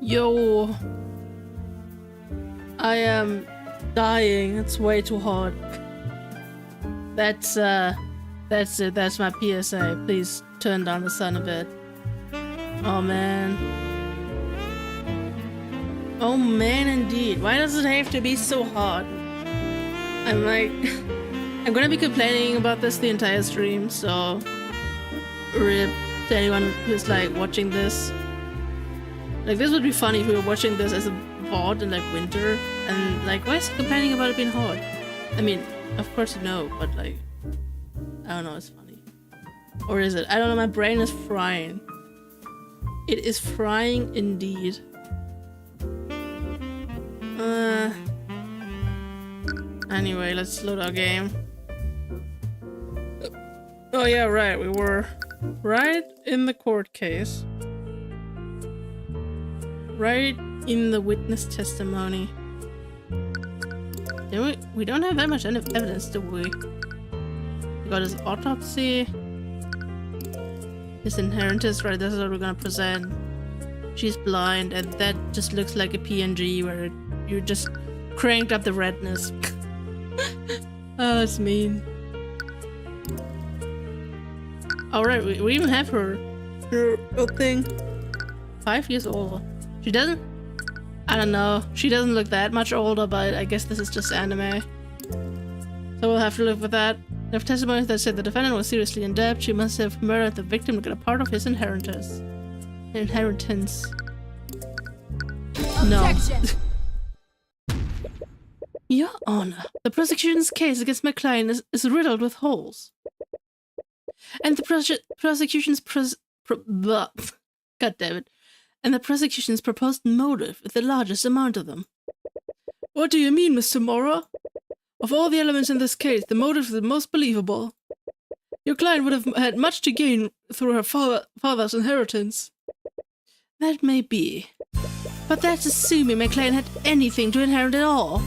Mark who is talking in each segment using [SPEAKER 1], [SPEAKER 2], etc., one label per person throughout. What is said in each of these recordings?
[SPEAKER 1] Yo, I am dying. It's way too hot. That's it. That's my PSA. Please turn down the sun a bit. Oh man. Oh man, indeed. Why does it have to be so hot? I'm like, I'm gonna be complaining about this the entire stream. So, rip to anyone who's like watching this. Like, this would be funny if we were watching this as a VOD in like winter, and like, why is he complaining about it being hot? I mean, of course you know, but like, I don't know, it's funny. Or is it? I don't know, my brain is frying. It is frying indeed. Anyway, let's load our game. Oh yeah, right, we were right in the court case. Right in the witness testimony. We don't have that much evidence, do we? We got his autopsy. His inheritance, right? This is what we're gonna present. She's blind, and that just looks like a PNG where you just cranked up the redness. Oh, that's mean. Alright, we even have her thing. 5 years old. She doesn't... I don't know. She doesn't look that much older, but I guess this is just anime. So we'll have to live with that. There have testimonies that said the defendant was seriously in debt. She must have murdered the victim to get a part of his inheritance. No. Your Honor, the prosecution's case against my client is riddled with holes. And the prosecution's God damn it. And the prosecution's proposed motive is the largest amount of them. What do you mean, Mr. Mora? Of all the elements in this case, the motive is the most believable. Your client would have had much to gain through her father's inheritance. That may be. But that's assuming my client had anything to inherit at all.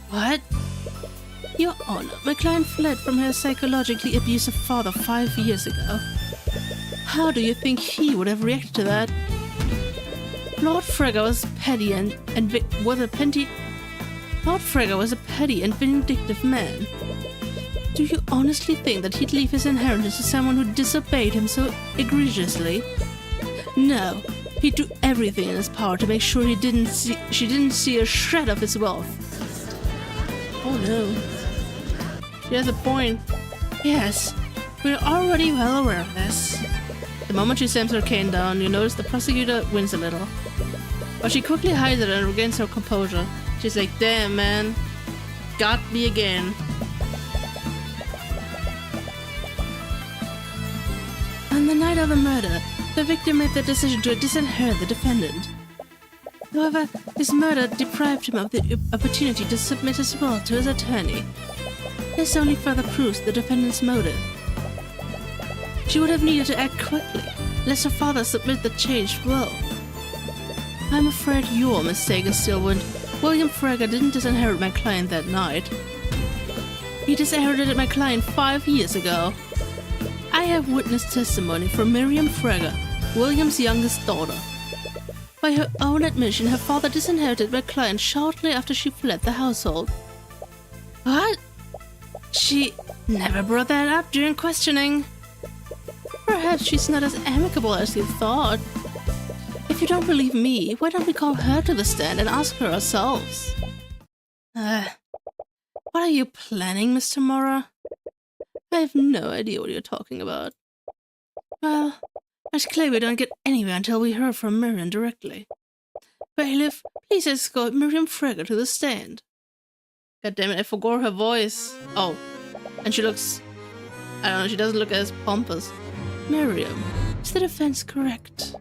[SPEAKER 1] What? Your Honor, my client fled from her psychologically abusive father 5 years ago. How do you think he would have reacted to that? Lord Frege was petty was a petty and vindictive man. Do you honestly think that he'd leave his inheritance to someone who disobeyed him so egregiously? No, he'd do everything in his power to make sure she didn't see a shred of his wealth. Oh no. She has a point. Yes, we're already well aware of this. The moment she slams her cane down, you notice the prosecutor wins a little. But she quickly hides it and regains her composure. She's like, damn man, got me again. On the night of the murder, the victim made the decision to disinherit the defendant. However, his murder deprived him of the opportunity to submit his will to his attorney. This only further proves the defendant's motive. She would have needed to act quickly, lest her father submit the changed will. I'm afraid your mistake is still when William Frege didn't disinherit my client that night. He disinherited my client 5 years ago. I have witness testimony from Miriam Frege, William's youngest daughter. By her own admission, her father disinherited my client shortly after she fled the household. What? She never brought that up during questioning. Perhaps she's not as amicable as you thought. If you don't believe me, why don't we call her to the stand and ask her ourselves? What are you planning, Mr. Mora? I have no idea what you're talking about. Well, it's clear we don't get anywhere until we hear from Miriam directly. Bailiff, please escort Miriam Frege to the stand. God damn it, I forgot her voice. Oh, and she looks... I don't know, she doesn't look as pompous. Miriam, is the defense correct?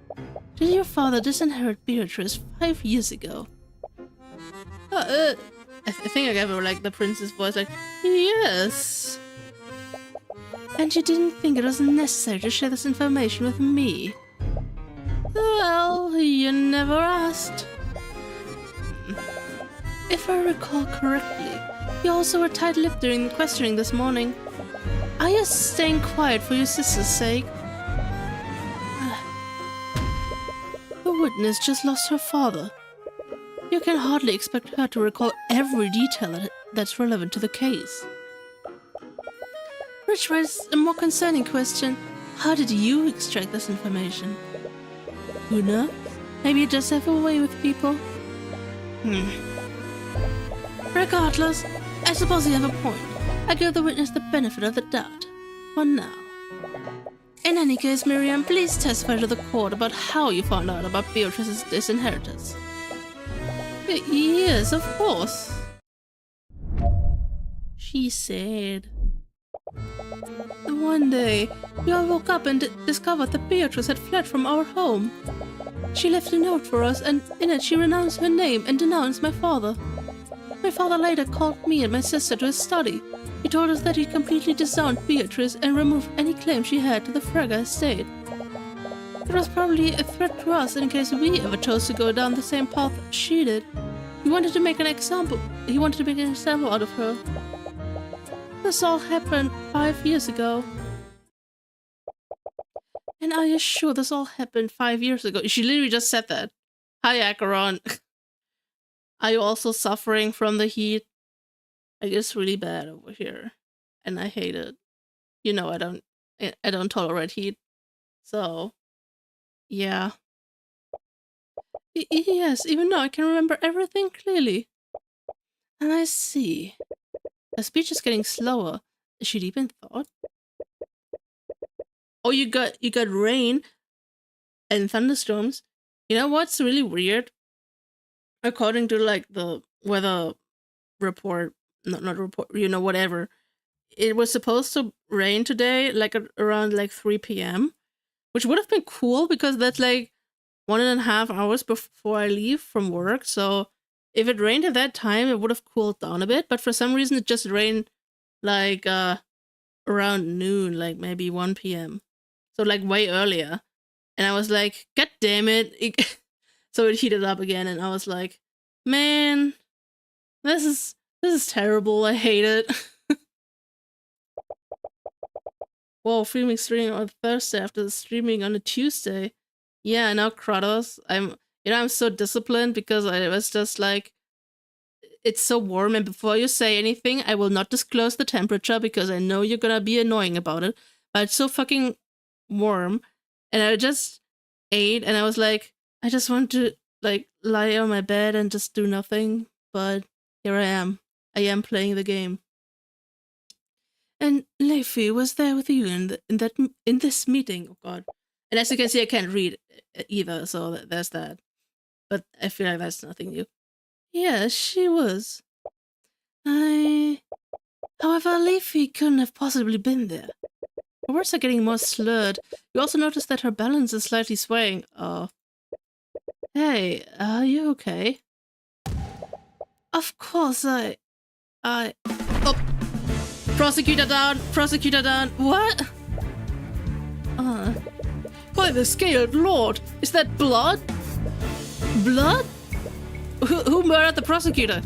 [SPEAKER 1] Did your father disinherit Beatrice 5 years ago? I think I gave her like the prince's voice, like, yes. And you didn't think it was necessary to share this information with me? Well, you never asked. If I recall correctly, you also were tight-lipped during the questioning this morning. Are you staying quiet for your sister's sake? witness just lost her father. You can hardly expect her to recall every detail that's relevant to the case. Which raises a more concerning question. How did you extract this information? Who knows? Maybe you just have a way with people? Regardless, I suppose you have a point. I give the witness the benefit of the doubt. For now. In any case, Miriam, please testify to the court about how you found out about Beatrice's disinheritance. Yes, of course. She said. One day, we all woke up and discovered that Beatrice had fled from our home. She left a note for us, and in it she renounced her name and denounced my father. My father later called me and my sister to his study. He told us that he completely disowned Beatrice and removed any claim she had to the Frege estate. It was probably a threat to us in case we ever chose to go down the same path she did. He wanted to make an example out of her. This all happened 5 years ago. And are you sure this all happened 5 years ago? She literally just said that. Hi, Acheron. Are you also suffering from the heat? Like, it's really bad over here. And I hate it. You know, I don't tolerate heat. So, yeah. Yes, even though I can remember everything clearly. And I see. Her speech is getting slower. Is she deep in thought? Oh, you got rain and thunderstorms. You know what's really weird? According to like the weather report, not report, you know, whatever. It was supposed to rain today, like around like 3 p.m., which would have been cool because that's like 1.5 hours before I leave from work. So if it rained at that time, it would have cooled down a bit. But for some reason, it just rained like around noon, like maybe 1 p.m. So like way earlier. And I was like, God damn it. So it heated up again, and I was like, man, this is terrible. I hate it. Whoa, streaming on Thursday after the streaming on a Tuesday. Yeah, now Kratos. I'm so disciplined because I was just like, it's so warm, and before you say anything, I will not disclose the temperature because I know you're gonna be annoying about it. But it's so fucking warm, and I just ate, and I was like, I just want to like lie on my bed and just do nothing, but here I am. I am playing the game. And Leify was there with you in this meeting. Oh god! And as you can see, I can't read either, so there's that. But I feel like that's nothing new. Yeah, she was. However, Leify couldn't have possibly been there. Her words are getting more slurred. You also notice that her balance is slightly swaying. Oh. Hey, are you okay? Of course, oh. Prosecutor down! Prosecutor down! What? By the scaled lord! Is that blood? Blood? Who murdered the prosecutor?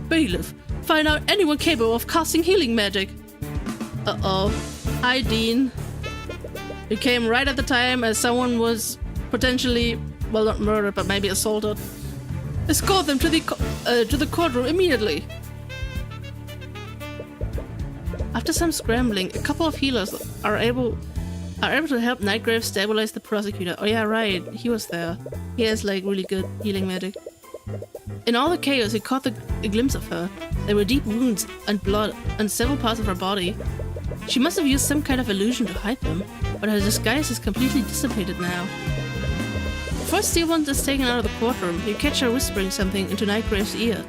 [SPEAKER 1] Bailiff, find out anyone capable of casting healing magic. Uh-oh. Hi, Dean. You came right at the time as someone was potentially, well, not murdered, but maybe assaulted. Escort them to the courtroom immediately. After some scrambling, a couple of healers are able to help Nightgrave stabilize the prosecutor. Oh yeah, right, he was there. He has like really good healing magic. In all the chaos, he caught a glimpse of her. There were deep wounds and blood on several parts of her body. She must have used some kind of illusion to hide them, but her disguise is completely dissipated now. Before Steelbond is taken out of the courtroom, you catch her whispering something into Nightgrave's ear.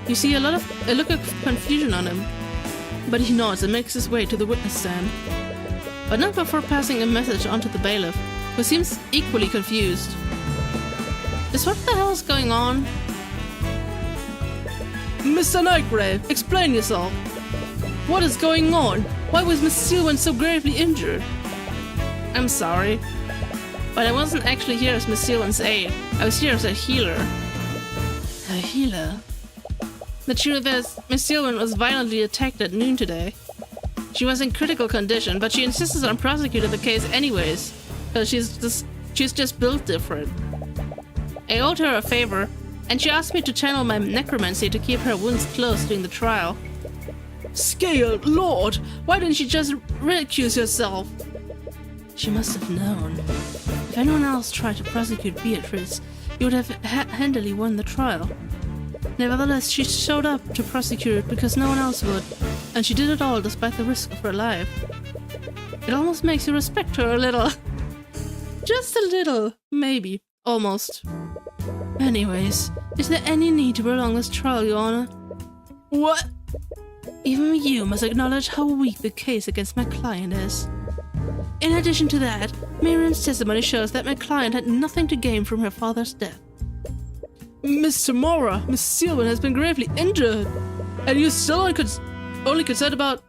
[SPEAKER 1] You see a look of confusion on him, but he nods and makes his way to the witness stand. But not before passing a message on to the bailiff, who seems equally confused. Just what the hell is going on? Mr. Nightgrave, explain yourself. What is going on? Why was Miss Steelbond so gravely injured? I'm sorry, but I wasn't actually here as Miss Steelbond's aide. I was here as a healer. A healer? The truth is, Miss Steelbond was violently attacked at noon today. She was in critical condition, but she insisted on prosecuting the case anyways, because she's just built different. I owed her a favor, and she asked me to channel my necromancy to keep her wounds closed during the trial. Scaled Lord! Why didn't you just recuse yourself? She must have known. If anyone else tried to prosecute Beatrice, you would have handily won the trial. Nevertheless, she showed up to prosecute it because no one else would, and she did it all despite the risk of her life. It almost makes you respect her a little. Just a little, maybe. Almost. Anyways, is there any need to prolong this trial, Your Honor? What? Even you must acknowledge how weak the case against my client is. In addition to that, Miriam's testimony shows that my client had nothing to gain from her father's death. Miss Tamora, Miss Seelman has been gravely injured, and you're still only concerned about...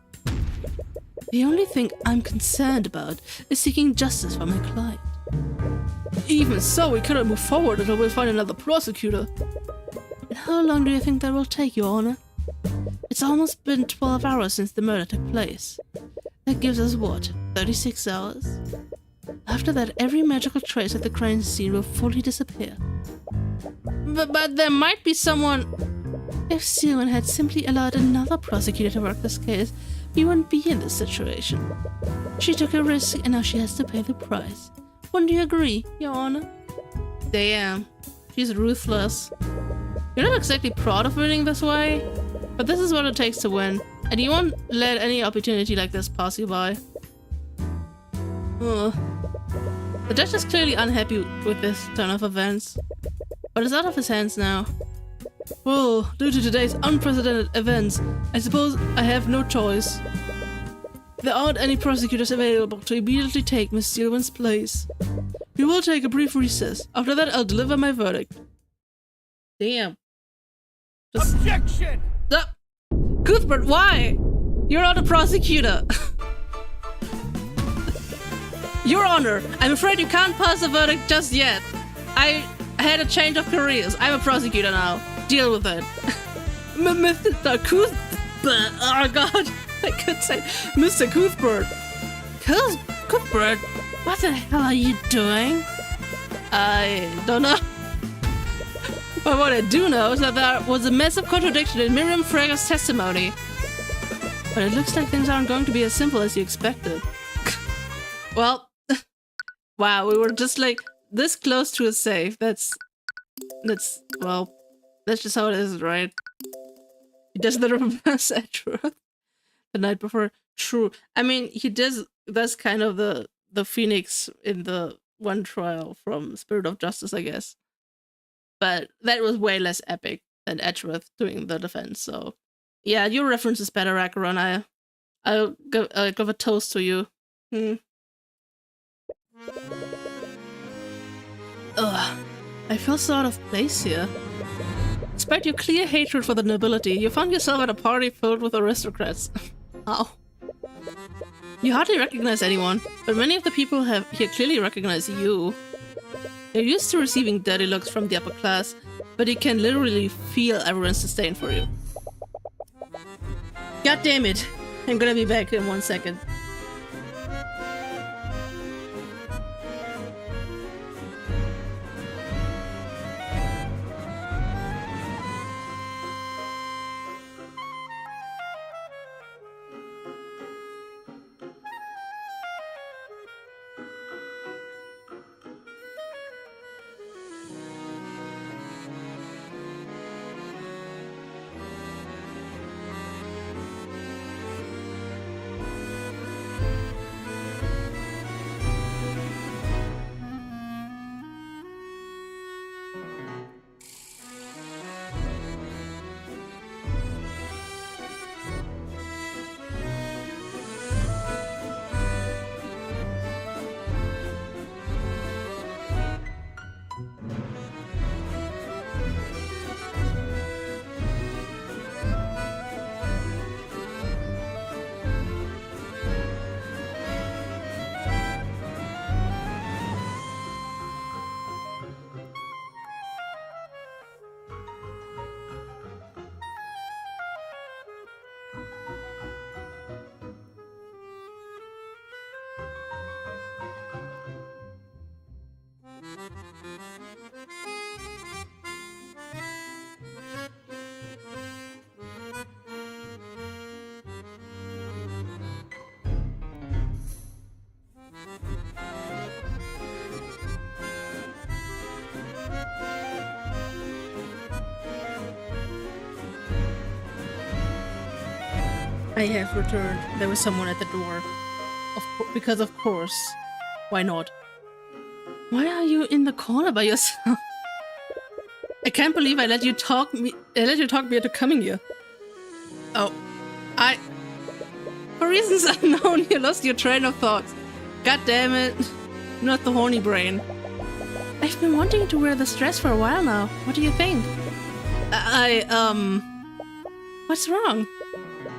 [SPEAKER 1] The only thing I'm concerned about is seeking justice for my client. Even so, we cannot move forward until we find another prosecutor. And how long do you think that will take, Your Honor? It's almost been 12 hours since the murder took place. That gives us what, 36 hours? After that, every magical trace of the crime scene will fully disappear. But there might be someone... If Seelman had simply allowed another prosecutor to work this case, we wouldn't be in this situation. She took a risk and now she has to pay the price. Wouldn't you agree, Your Honor? Damn, she's ruthless. You're not exactly proud of winning this way, but this is what it takes to win, and you won't let any opportunity like this pass you by. Ugh. The judge is clearly unhappy with this turn of events, but it's out of his hands now. Well, due to today's unprecedented events, I suppose I have no choice. There aren't any prosecutors available to immediately take Miss Seelman's place. We will take a brief recess. After that, I'll deliver my verdict. Damn.
[SPEAKER 2] Objection!
[SPEAKER 1] Cuthbert, why? You're not a prosecutor. Your Honor, I'm afraid you can't pass the verdict just yet. I had a change of careers. I'm a prosecutor now. Deal with it. Mr. Cuthbert. Oh god, I could say Mr. Cuthbert. Cuthbert, what the hell are you doing? I don't know. But what I do know is that there was a massive contradiction in Miriam Frager's testimony. But it looks like things aren't going to be as simple as you expected. Well, wow, we were just like this close to a save. That's just how it is, right? He does the reverse at truth the night before. True. I mean, that's kind of the Phoenix in the one trial from Spirit of Justice, I guess. But that was way less epic than Edgeworth doing the defense, so... Yeah, your reference is better, Acheron. I'll give a toast to you. Ugh. I feel so out of place here. Despite your clear hatred for the nobility, you found yourself at a party filled with aristocrats. Ow. You hardly recognize anyone, but many of the people here clearly recognize you. You're used to receiving dirty looks from the upper class, but you can literally feel everyone's disdain for you. God damn it! I'm gonna be back in 1 second. I have returned. There was someone at the door. Because of course. Why not? Why are you in the corner by yourself? I can't believe I let you talk me into coming here. Oh, for reasons unknown, you lost your train of thought. God damn it. Not the horny brain. I've been wanting to wear this dress for a while now. What do you think? What's wrong?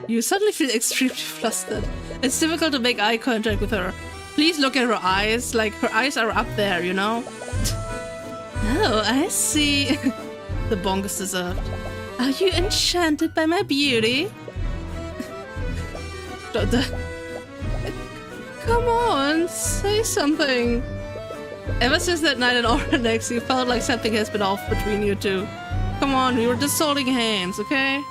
[SPEAKER 1] You suddenly feel extremely flustered. It's difficult to make eye contact with her. Please look at her eyes. Like, her eyes are up there, you know? Oh, I see. The bonk is deserved. Are you enchanted by my beauty? Come on, say something. Ever since that night in Ornex, you felt like something has been off between you two. Come on, we were just holding hands, okay?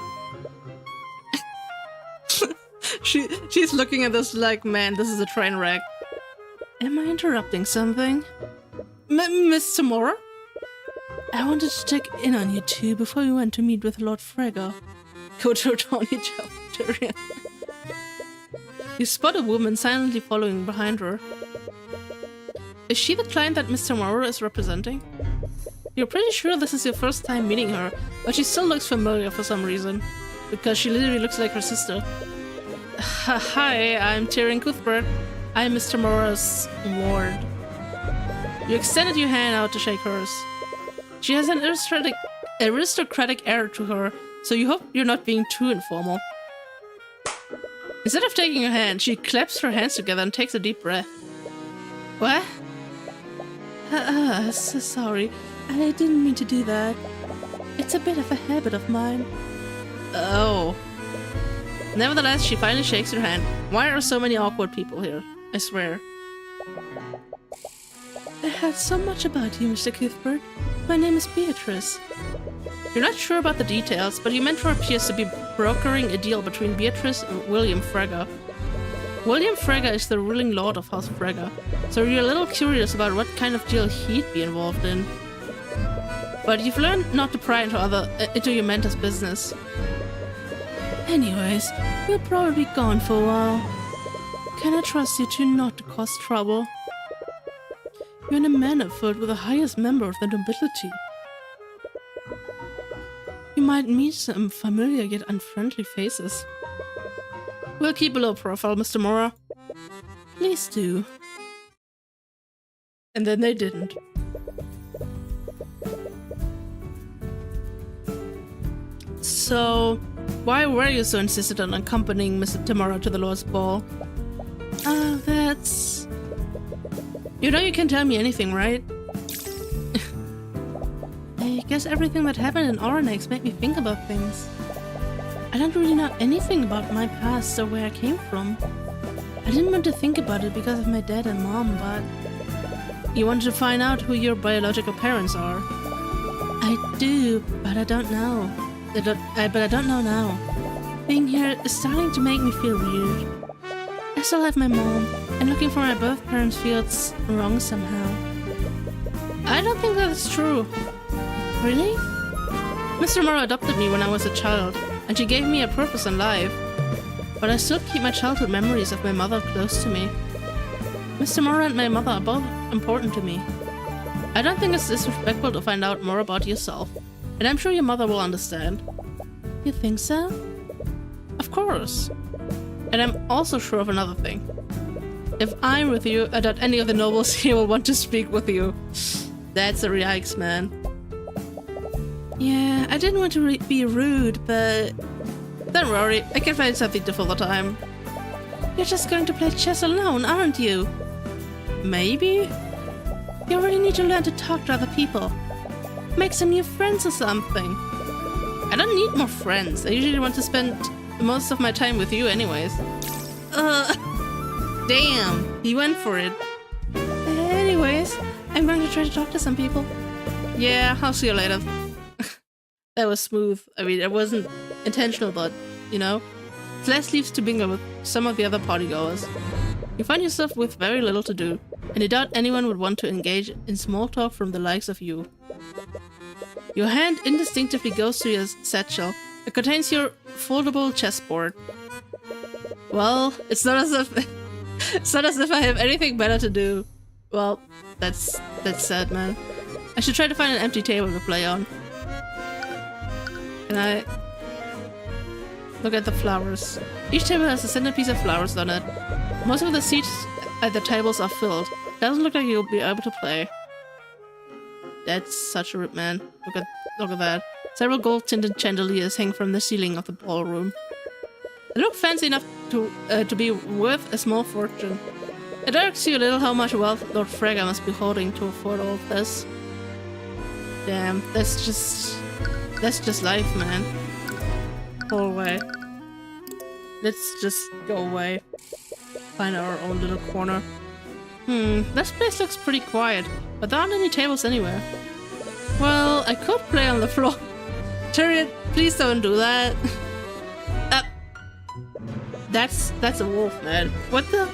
[SPEAKER 1] She's looking at this like, man, this is a train wreck. Am I interrupting something? Miss Tamora? I wanted to check in on you two before we went to meet with Lord Frega. Go to Tony Tyrion. You spot a woman silently following behind her. Is she the client that Mr. Morrow is representing? You're pretty sure this is your first time meeting her, but she still looks familiar for some reason. Because she literally looks like her sister. Hi, I'm Tyrion Cuthbert. I'm Mr. Morrow's ward. You extended your hand out to shake hers. She has an aristocratic air to her, so you hope you're not being too informal. Instead of taking her hand, she claps her hands together and takes a deep breath. What? So sorry. I didn't mean to do that. It's a bit of a habit of mine. Oh. Nevertheless, she finally shakes her hand. Why are so many awkward people here? I swear. I heard so much about you, Mr. Cuthbert. My name is Beatrice. You're not sure about the details, but your mentor appears to be brokering a deal between Beatrice and William Frega. William Frega is the ruling lord of House Frega, so you're a little curious about what kind of deal he'd be involved in. But you've learned not to pry into your mentor's business. Anyways, you'll probably be gone for a while. Can I trust you two not to cause trouble? You're in a manor filled with the highest member of the nobility. You might meet some familiar yet unfriendly faces. We'll keep a low profile, Mr. Mora. Please do. And then they didn't. So, why were you so insistent on accompanying Mr. Tamara to the Lord's Ball? That's... You know you can tell me anything, right? I guess everything that happened in Ornex made me think about things. I don't really know anything about my past or where I came from. I didn't want to think about it because of my dad and mom, but... You wanted to find out who your biological parents are. I do, but I don't know. But I don't know now. Being here is starting to make me feel weird. I still have my mom, and looking for my birth parents feels wrong somehow. I don't think that's true. Really? Mr. Morrow adopted me when I was a child, and she gave me a purpose in life. But I still keep my childhood memories of my mother close to me. Mr. Morrow and my mother are both important to me. I don't think it's disrespectful to find out more about yourself, and I'm sure your mother will understand. You think so? Of course. And I'm also sure of another thing. If I'm with you, I doubt any of the nobles here will want to speak with you. That's a yikes, man. Yeah, I didn't want to be rude, but... Don't worry, I can find something to fill the time. You're just going to play chess alone, aren't you? Maybe? You really need to learn to talk to other people. Make some new friends or something. I don't need more friends. I usually want to spend most of my time with you anyways. Damn, he went for it. Anyways, I'm going to try to talk to some people. Yeah, I'll see you later. That was smooth. I mean, it wasn't intentional, but, you know. Celeste leaves to bingo with some of the other partygoers. You find yourself with very little to do, and you doubt anyone would want to engage in small talk from the likes of you. Your hand instinctively goes to your satchel. It contains your foldable chessboard. Well, it's not as if it's not as if I have anything better to do. Well, that's sad, man. I should try to find an empty table to play on. Can I look at the flowers? Each table has a centerpiece of flowers on it. Most of the seats at the tables are filled. Doesn't look like you'll be able to play. That's such a rip, man. Look at that. Several gold-tinted chandeliers hang from the ceiling of the ballroom. They look fancy enough to be worth a small fortune. It irks you a little how much wealth Lord Frega must be holding to afford all of this. Damn, that's just life, man. Go away. Let's just go away. Find our own little corner. This place looks pretty quiet, but there aren't any tables anywhere. Well, I could play on the floor. Tyrion, please don't do that. That's a wolf, man. What the?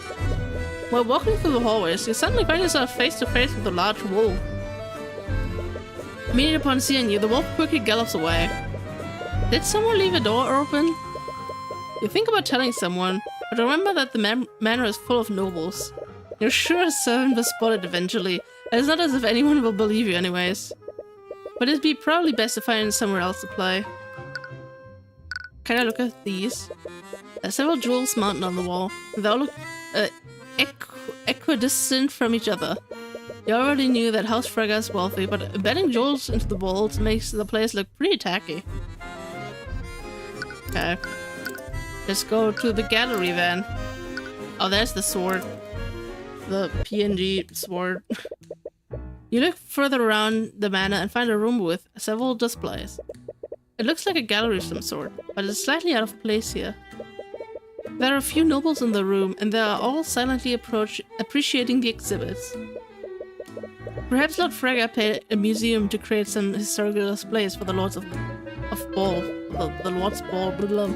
[SPEAKER 1] While walking through the hallways, you suddenly find yourself face to face with a large wolf. Immediately upon seeing you, the wolf quickly gallops away. Did someone leave a door open? You think about telling someone, but remember that the manor is full of nobles. You're sure a servant was spotted eventually, and it's not as if anyone will believe you anyways. But it'd be probably best to find somewhere else to play. Can I look at these? There are several jewels mounted on the wall. They all look equidistant from each other. You already knew that House Frega is wealthy, but embedding jewels into the walls makes the place look pretty tacky. Okay. Let's go to the gallery then. Oh, there's the sword. The PNG sword. You look further around the manor and find a room with several displays. It looks like a gallery of some sort, but it's slightly out of place here. There are a few nobles in the room, and they are all silently appreciating the exhibits. Perhaps Lord Frega paid a museum to create some historical displays for the Lords of Ball. The Lord's Ball, blah blah.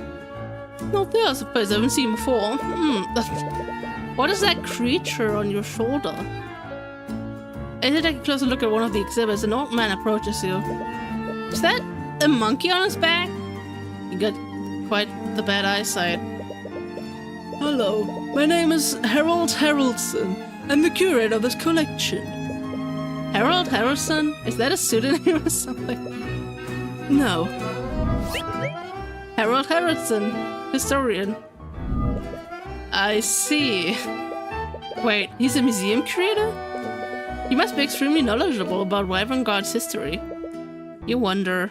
[SPEAKER 1] No, there, I suppose I haven't seen before. What is that creature on your shoulder? As you take a closer look at one of the exhibits, an old man approaches you. Is that a monkey on his back? You got quite the bad eyesight. Hello, my name is Harold Haroldson. I'm the curator of this collection. Harold Haroldson? Is that a pseudonym or something? No. Harold Haroldson, historian. I see. Wait, he's a museum curator? He must be extremely knowledgeable about Wyvern God's history. You wonder...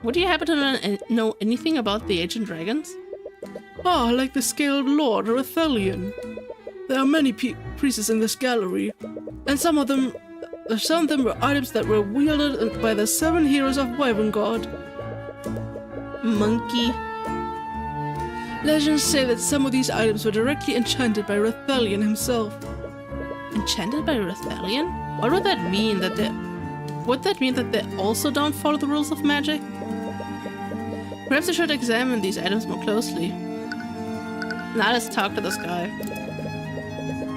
[SPEAKER 1] Would you happen to know anything about the ancient dragons? Ah, like the Scaled Lord or Athelion. There are many pieces in this gallery, and some of them were items that were wielded by the 7 heroes of Wyvern God. Monkey. Legends say that some of these items were directly enchanted by Rathelion himself. Enchanted by Rathelion? What would that mean? Would that mean that they also don't follow the rules of magic? Perhaps I should examine these items more closely. Now let's talk to this guy.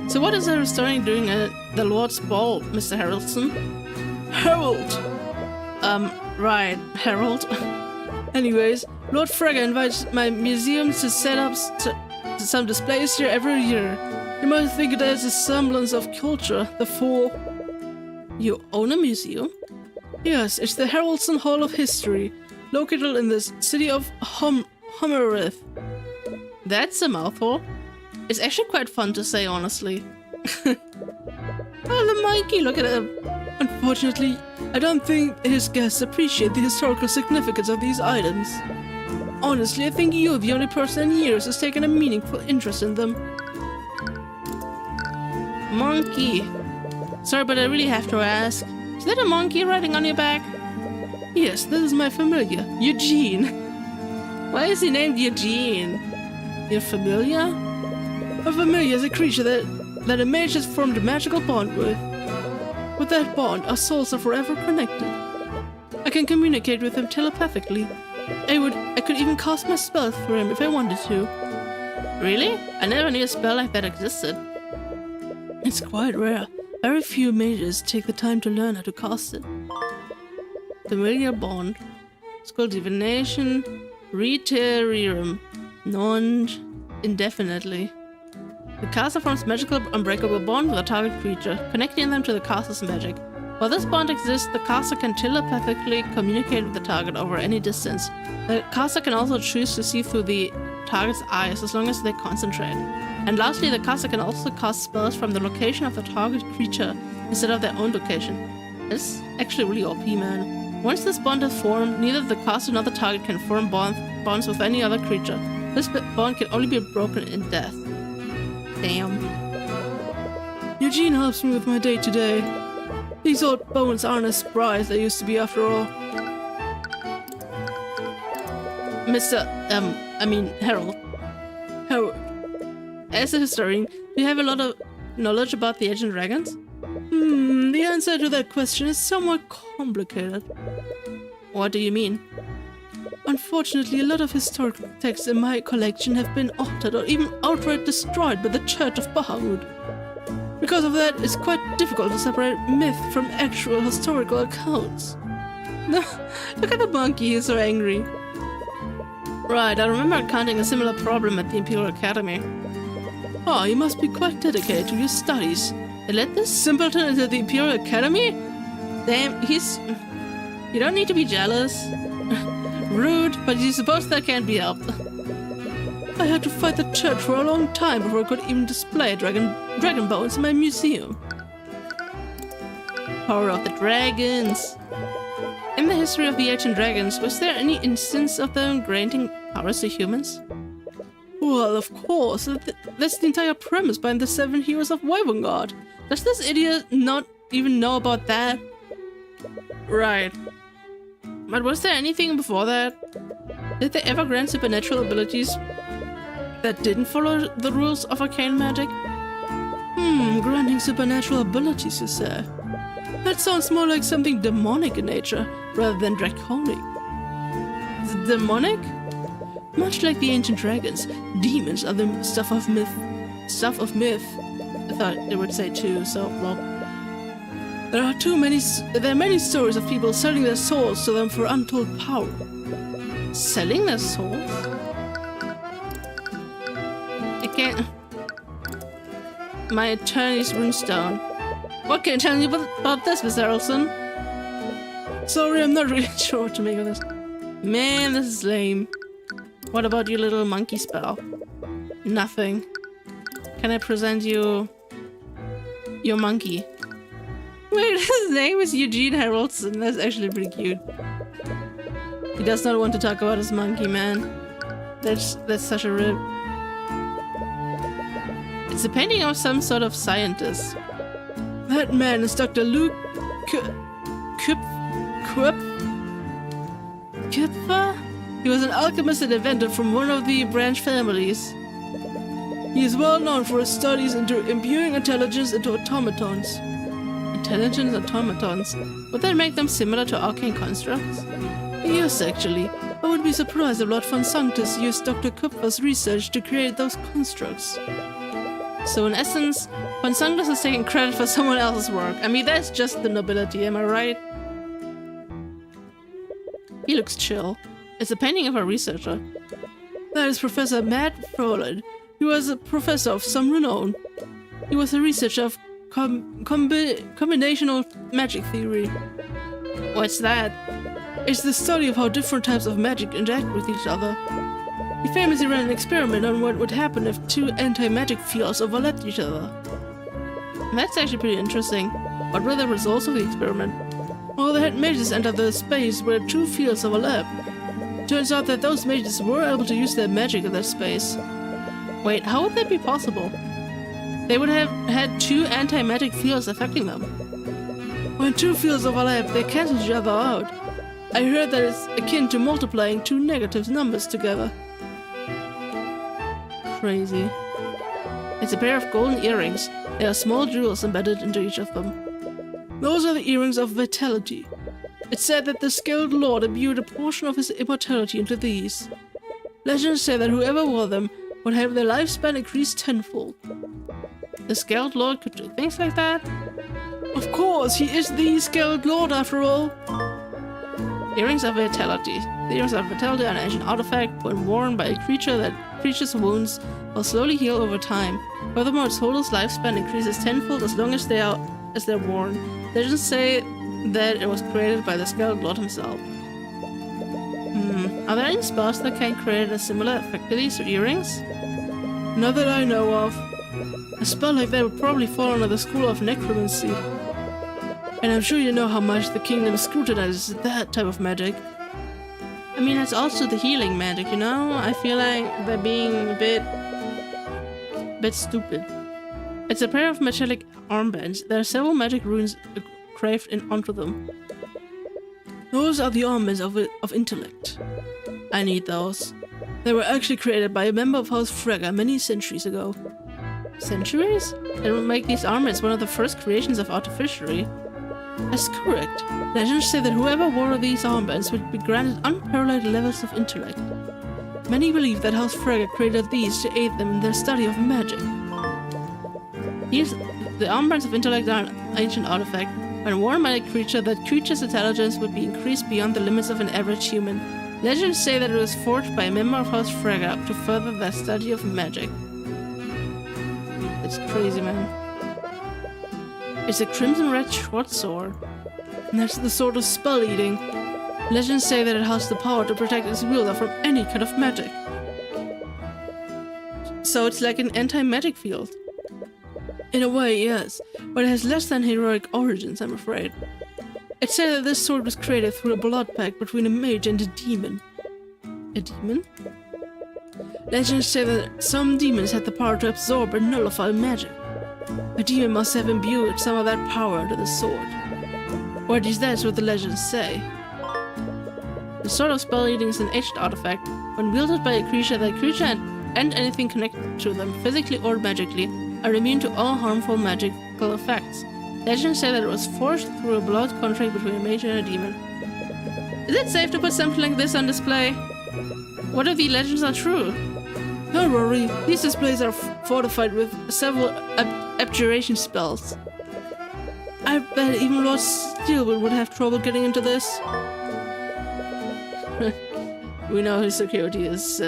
[SPEAKER 1] So what is a historian doing at the Lord's Ball, Mr. Haroldson? Harold! Right, Harold. Anyways, Lord Frega invites my museum to set up some displays here every year. You might think it has a semblance of culture, therefore... You own a museum? Yes, it's the Haroldson Hall of History, located in the city of Hummerith. That's a mouthful. It's actually quite fun to say, honestly. Oh, the monkey, look at him. Unfortunately, I don't think his guests appreciate the historical significance of these items. Honestly, I think you're the only person in years who's taken a meaningful interest in them. Monkey. Sorry, but I really have to ask. Is that a monkey riding on your back? Yes, this is my familiar, Eugene. Why is he named Eugene? Your familiar? A familiar is a creature that a mage has formed a magical bond with. With that bond, our souls are forever connected. I can communicate with him telepathically. I could even cast my spell through him if I wanted to. Really? I never knew a spell like that existed. It's quite rare. Very few mages take the time to learn how to cast it. Familiar bond. It's called divination, reterium, non. indefinitely. The caster forms magical unbreakable bond with a target creature, connecting them to the caster's magic. While this bond exists, the caster can telepathically communicate with the target over any distance. The caster can also choose to see through the target's eyes as long as they concentrate. And lastly, the caster can also cast spells from the location of the target creature instead of their own location. It's actually really OP, man. Once this bond is formed, neither the caster nor the target can form bonds with any other creature. This bond can only be broken in death. Damn. Eugene helps me with my day-to-day. These old bones aren't as spry as they used to be after all. Harold. Harold. As a historian, do you have a lot of knowledge about the ancient dragons? The answer to that question is somewhat complicated. What do you mean? Unfortunately, a lot of historical texts in my collection have been altered or even outright destroyed by the Church of Bahamut. Because of that, it's quite difficult to separate myth from actual historical accounts. Look at the monkey, he's so angry. Right, I remember encountering a similar problem at the Imperial Academy. Oh, you must be quite dedicated to your studies. They let this simpleton into the Imperial Academy? Damn, You don't need to be jealous. Rude, but you suppose that can't be helped. I had to fight the church for a long time before I could even display dragon bones in my museum. Power of the dragons. In the history of the ancient dragons, was there any instance of them granting powers to humans? Well, of course. That's the entire premise behind the 7 Heroes of Wyvern. Does this idiot not even know about that? Right. But was there anything before that? Did they ever grant supernatural abilities that didn't follow the rules of arcane magic? Granting supernatural abilities, you say? That sounds more like something demonic in nature, rather than draconic. Demonic? Much like the ancient dragons, demons are the stuff of myth. I thought they would say too, so well. There are many stories of people selling their souls to them for untold power. Selling their souls? I can't. My attorney's runestone. What can you tell me about this, Miss Harrelson? Sorry, I'm not really sure what to make of this. Man, this is lame. What about your little monkey spell? Nothing. Can I present you your monkey? Wait, his name is Eugene Harrelson. That's actually pretty cute. He does not want to talk about his monkey, man. That's such a rip. It's a painting of some sort of scientist. That man is Dr. Luke Cuthbert? He was an alchemist and inventor from one of the branch families. He is well known for his studies into imbuing intelligence into automatons. Intelligent automatons? Would that make them similar to arcane constructs? Yes, actually. I would be surprised if Lord von Sanctus used Dr. Kupfer's research to create those constructs. So in essence, von Sanctus is taking credit for someone else's work. I mean, that's just the nobility, am I right? He looks chill. It's a painting of a researcher. That is Professor Matt Froland. He was a professor of some renown. He was a researcher of combinational magic theory. What's that? It's the study of how different types of magic interact with each other. He famously ran an experiment on what would happen if 2 anti-magic fields overlapped each other. That's actually pretty interesting. What were the results of the experiment? Well, they had mages enter the space where 2 fields overlapped. Turns out that those mages were able to use their magic in that space. Wait, how would that be possible? They would have had 2 anti-magic fields affecting them. When 2 fields overlap, they cancel each other out. I heard that it's akin to multiplying 2 negative numbers together. Crazy. It's a pair of golden earrings. There are small jewels embedded into each of them. Those are the earrings of vitality. It's said that the Skilled Lord imbued a portion of his immortality into these. Legends say that whoever wore them would have their lifespan increased tenfold. The Skilled Lord could do things like that? Of course, he is the Skilled Lord after all. Earrings of Vitality. The earrings of vitality are an ancient artifact when worn by a creature that creature's wounds will slowly heal over time. Furthermore, its holder's lifespan increases tenfold as long as they're worn. Legends say that it was created by the Skeleton Lord himself. Are there any spells that can create a similar effect to these earrings? Not that I know of. A spell like that would probably fall under the school of necromancy. And I'm sure you know how much the kingdom scrutinizes that type of magic. I mean, it's also the healing magic, you know? I feel like they're being a bit stupid. It's a pair of metallic armbands. There are several magic runes engraved onto them. Those are the armbands of intellect. I need those. They were actually created by a member of House Frega many centuries ago. Centuries? That would make these armbands one of the first creations of artificery. That's correct. Legends say that whoever wore these armbands would be granted unparalleled levels of intellect. Many believe that House Frega created these to aid them in their study of magic. The armbands of intellect are an ancient artifact. When worn by a creature, that creature's intelligence would be increased beyond the limits of an average human. Legends say that it was forged by a member of House Frega to further their study of magic. It's crazy, man. It's a crimson-red short sword. And that's the sword of spell-eating. Legends say that it has the power to protect its wielder from any kind of magic. So it's like an anti-magic field. In a way, yes, but it has less than heroic origins, I'm afraid. It's said that this sword was created through a blood pact between a mage and a demon. A demon? Legends say that some demons had the power to absorb and nullify magic. A demon must have imbued some of that power into the sword. Or at least that's what the legends say. The sword of spell eating is an ancient artifact. When wielded by a creature, that creature and anything connected to them, physically or magically, are immune to all harmful magical effects. Legends say that it was forged through a blood contract between a mage and a demon. Is it safe to put something like this on display? What if the legends are true? Don't worry, these displays are fortified with several abjuration spells. I bet even Lord Steelwood would have trouble getting into this. We know his security is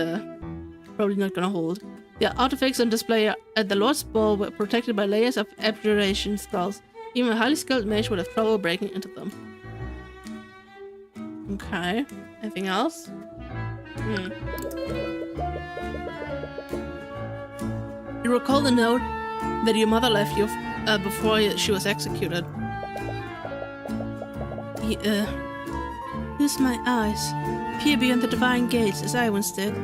[SPEAKER 1] probably not gonna hold. The artifacts on display at the Lord's Ball were protected by layers of abjuration spells. Even a highly skilled mage would have trouble breaking into them. Okay. Anything else? You recall the note that your mother left you before she was executed. Use my eyes. Peer beyond the divine gates as I once did.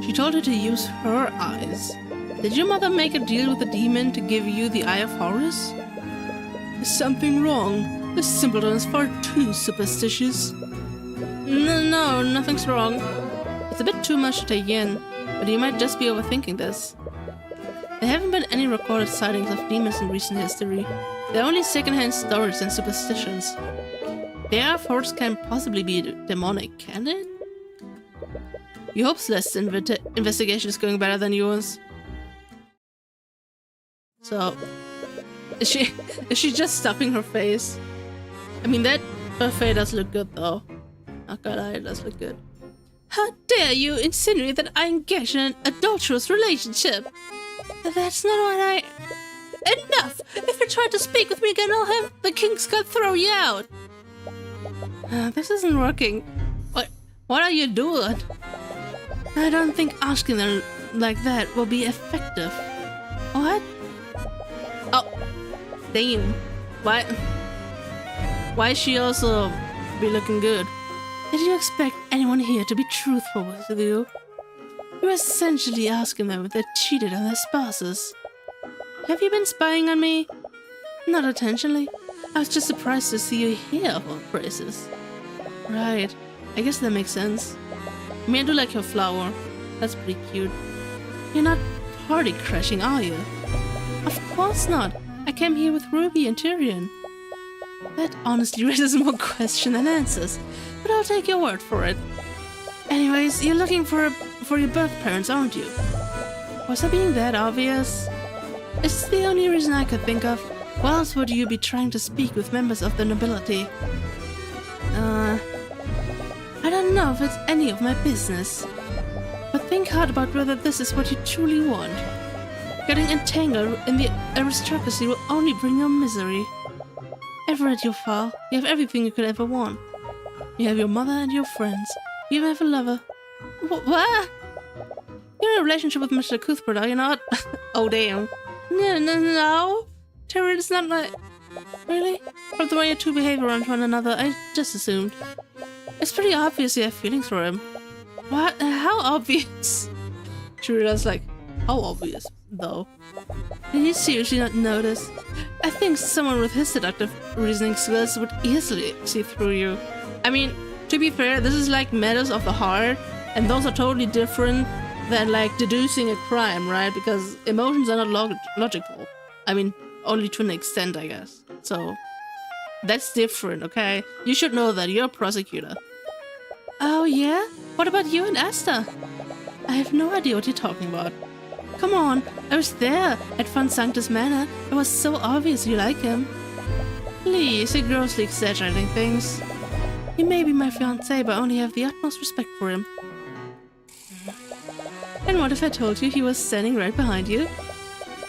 [SPEAKER 1] She told her to use her eyes. Did your mother make a deal with the demon to give you the Eye of Horus? Is something wrong? This simpleton is far too superstitious. No, nothing's wrong. It's a bit too much to take in, but you might just be overthinking this. There haven't been any recorded sightings of demons in recent history. They're only secondhand stories and superstitions. The Eye of Horus can't possibly be demonic, can it? You hope Celeste's investigation is going better than yours. So, is she just stuffing her face? I mean, that buffet does look good, though. Not gonna lie, it does look good. How dare you insinuate that I engaged in an adulterous relationship? That's not what I... Enough! If you try to speak with me again, I'll have the King's Guard throw you out. This isn't working. What are you doing? I don't think asking them like that will be effective. What? Oh, damn. Why is she also be looking good? Did you expect anyone here to be truthful with you? You're essentially asking them if they cheated on their spouses. Have you been spying on me? Not intentionally. I was just surprised to see you here of all places. Right. I guess that makes sense. I mean, I do like your flower. That's pretty cute. You're not party crashing, are you? Of course not. I came here with Ruby and Tyrion. That honestly raises more questions than answers, but I'll take your word for it. Anyways, you're looking for your birth parents, aren't you? Was I being that obvious? It's the only reason I could think of. Why else would you be trying to speak with members of the nobility? I don't know if it's any of my business. But Think hard about whether this is what you truly want. Getting entangled in the aristocracy will only bring you misery. I've read your file. You have everything you could ever want. You have your mother and your friends. You even have a lover. What? You're in a relationship with Mr. Cuthbert, are you not? Oh, damn. No. Tyrion's not like... Really? From the way you two behave around one another, I just assumed. It's pretty obvious you have feelings for him. What? How obvious? Tyrion's like, how obvious, though? Did you seriously not notice? I think someone with his seductive reasoning skills would easily see through you. I mean, to be fair, this is like matters of the heart, and those are totally different than like deducing a crime, right? Because emotions are not logical. I mean, only to an extent, I guess. So, that's different, okay? You should know that. You're a prosecutor. Oh, yeah? What about you and Asta? I have no idea what you're talking about. Come on, I was there at Fun Sanctus Manor. It was so obvious you like him. Please, you're grossly exaggerating things. He may be my fiancé, but I only have the utmost respect for him. And what if I told you he was standing right behind you?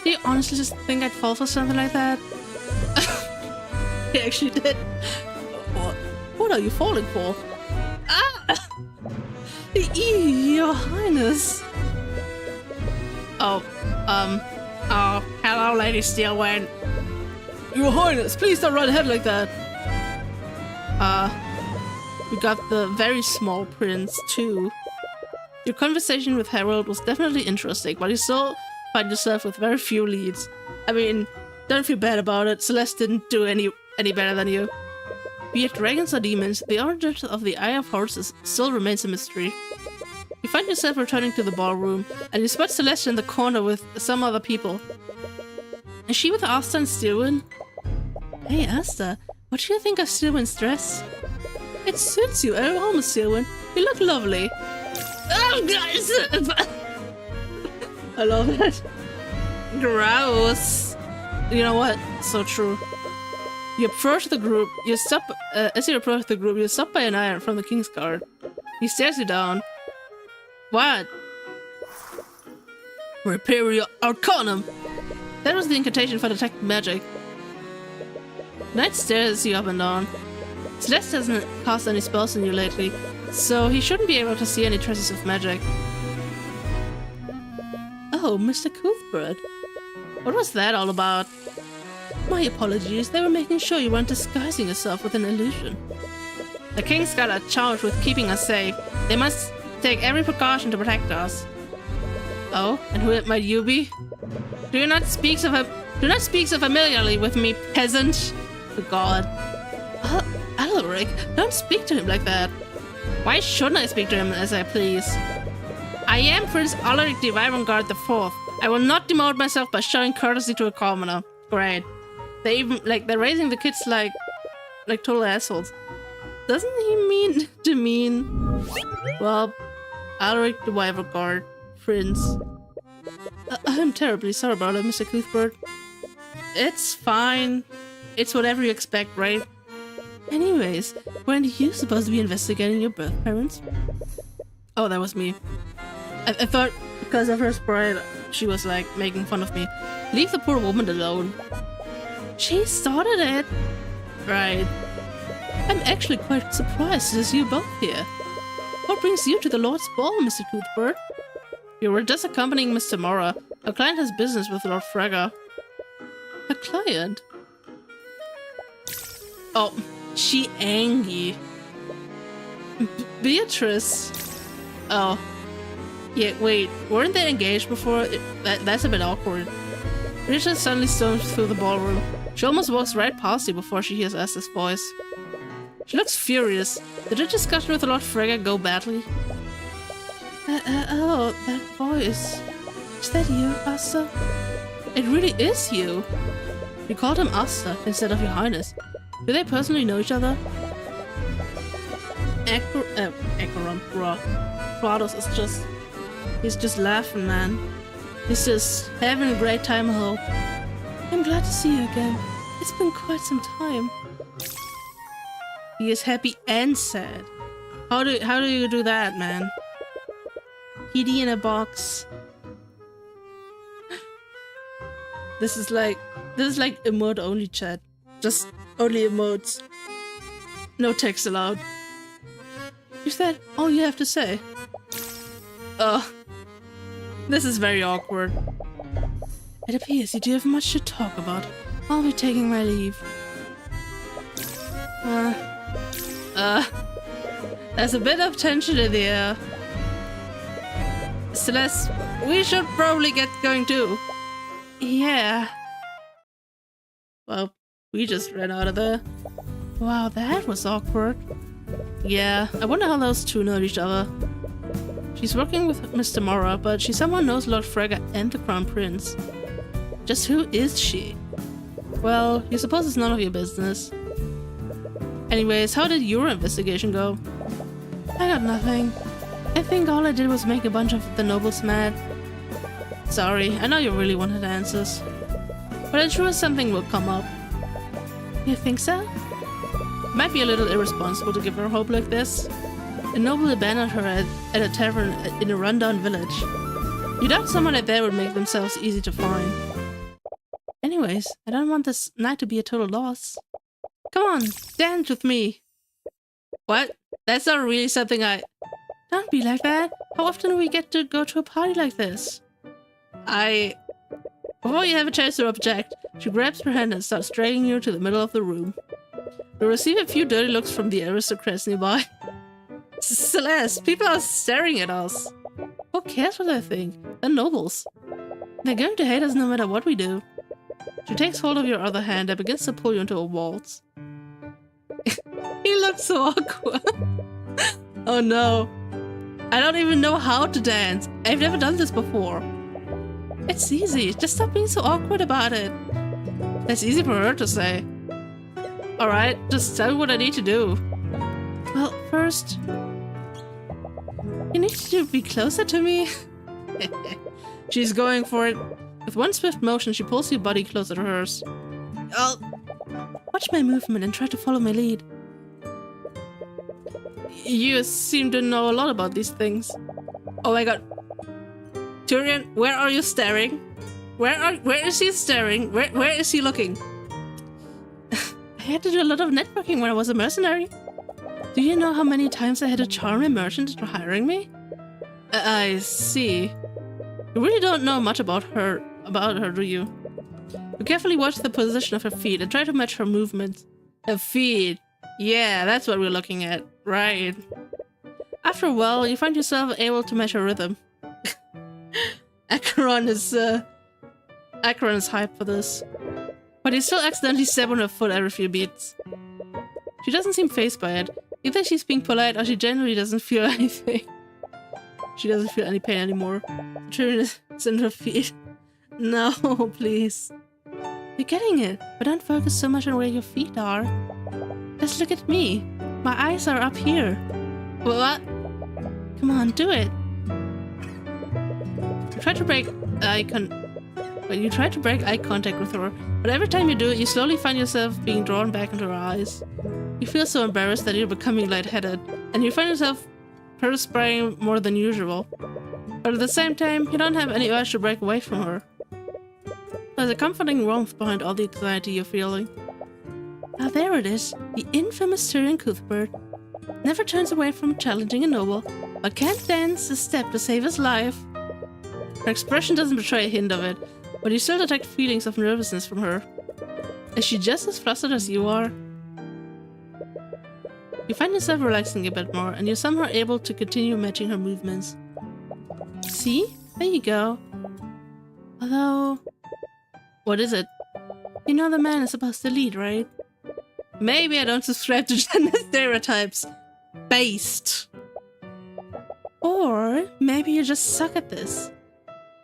[SPEAKER 1] Do you honestly just think I'd fall for something like that? He actually did. What are you falling for? Ah! Your Highness. Oh, hello, Lady Steelwind. Your Highness, please don't run ahead like that. We got the very small prince, too. Your conversation with Harold was definitely interesting, but you still find yourself with very few leads. I mean, don't feel bad about it. Celeste didn't do any better than you. Be it dragons or demons, the origin of the Eye of Horses still remains a mystery. You find yourself returning to the ballroom, and you spot Celeste in the corner with some other people. Is she with Asta and Steelwind? Hey Asta, what do you think of Steelwind's dress? It suits you, almost Steelwind. You look lovely. Oh, guys! I love that. Gross. You know what? So true. You approach the group. As you approach the group, you're stopped by an iron from the King's Guard. He stares you down. What? Repair your Arcanum! That was the incantation for detect magic. Knight stares you up and down. Celeste hasn't cast any spells on you lately, so he shouldn't be able to see any traces of magic. Oh, Mr. Cuthbert. What was that all about? My apologies, they were making sure you weren't disguising yourself with an illusion. The King's Guard are charged with keeping us safe. They must take every precaution to protect us. Oh, and who might you be? Do not speak so familiarly with me, peasant. Oh God. Alaric, don't speak to him like that. Why shouldn't I speak to him as I please? I am Prince Alaric de Vivengard IV. I will not demote myself by showing courtesy to a commoner. Great. They're raising the kids like total assholes. Doesn't he mean to mean? Well, Alaric de Vivengard, Prince. I'm terribly sorry about it, Mr. Cuthbert. It's fine. It's whatever you expect, right? Anyways, weren't you supposed to be investigating your birth parents? Oh, that was me. I thought because of her sprite, she was like making fun of me. Leave the poor woman alone. She started it. Right. I'm actually quite surprised to see you both here. What brings you to the Lord's Ball, Mr. Cuthbert? You were just accompanying Miss Tamara. Our client has business with Lord Fragga. Her client? Oh, she angry. Beatrice. Oh. Yeah, wait, weren't they engaged before? That's a bit awkward. Beatrice suddenly storms through the ballroom. She almost walks right past you before she hears Asta's voice. She looks furious. Did the discussion with Lord Fragga go badly? Oh, that voice. Is that you, Asta? It really is you. You called him Asta instead of Your Highness. Do they personally know each other? Acheron, bro. Prados is just... He's just laughing, man. He's just having a great time, I hope. I'm glad to see you again. It's been quite some time. He is happy and sad. How do you do that, man? PD in a box. This is like emote only chat. Just only emotes. No text allowed. Is that all you have to say? This is very awkward. It appears you do have much to talk about. I'll be taking my leave. There's a bit of tension in the air. Celeste, we should probably get going too. Yeah. Well, we just ran out of there. Wow, that was awkward. Yeah, I wonder how those two know each other. She's working with Mr. Mora, but she somehow knows Lord Frege and the Crown Prince. Just who is she? Well, you suppose it's none of your business. Anyways, how did your investigation go? I got nothing. I think all I did was make a bunch of the nobles mad. Sorry, I know you really wanted answers. But I'm sure something will come up. You think so? It might be a little irresponsible to give her hope like this. A noble abandoned her at a tavern in a rundown village. You doubt someone like that would make themselves easy to find. Anyways, I don't want this night to be a total loss. Come on, dance with me. What? That's not really something I... Don't be like that. How often do we get to go to a party like this? Before you have a chance to object, she grabs your hand and starts dragging you to the middle of the room. You'll receive a few dirty looks from the aristocrats nearby. Celeste, people are staring at us. Who cares what they think? They're nobles. They're going to hate us no matter what we do. She takes hold of your other hand and begins to pull you into a waltz. He looks so awkward. Oh no. I don't even know how to dance. I've never done this before. It's easy. Just stop being so awkward about it. That's easy for her to say. Alright, just tell me what I need to do. Well, first... You need to be closer to me. She's going for it. With one swift motion, she pulls your body closer to hers. Watch my movement and try to follow my lead. You seem to know a lot about these things. Oh my god. Tyrion, where are you staring? Where is he staring? Where is he looking? I had to do a lot of networking when I was a mercenary. Do you know how many times I had to charm a merchant into hiring me? I see. You really don't know much about her, do you? You carefully watch the position of her feet and try to match her movements. Her feet. Yeah, that's what we're looking at. Right. After a while, you find yourself able to match her rhythm. Acheron is hyped for this. But you still accidentally step on her foot every few beats. She doesn't seem fazed by it. Either she's being polite or she genuinely doesn't feel anything. She doesn't feel any pain anymore. Tyrion is in her feet. No, please. You're getting it, but don't focus so much on where your feet are. Just look at me. My eyes are up here. What? Come on, do it. You try to break eye contact with her, but every time you do it, you slowly find yourself being drawn back into her eyes. You feel so embarrassed that you're becoming lightheaded, and you find yourself perspiring more than usual. But at the same time, you don't have any urge to break away from her. There's a comforting warmth behind all the anxiety you're feeling. Ah, there it is, the infamous Tyrion Cuthbert. Never turns away from challenging a noble, but can't dance a step to save his life. Her expression doesn't betray a hint of it, but you still detect feelings of nervousness from her. Is she just as flustered as you are? You find yourself relaxing a bit more, and you're somehow able to continue matching her movements. See? There you go. Although... What is it? You know the man is supposed to lead, right? Maybe I don't subscribe to gender stereotypes. Based. Or maybe you just suck at this.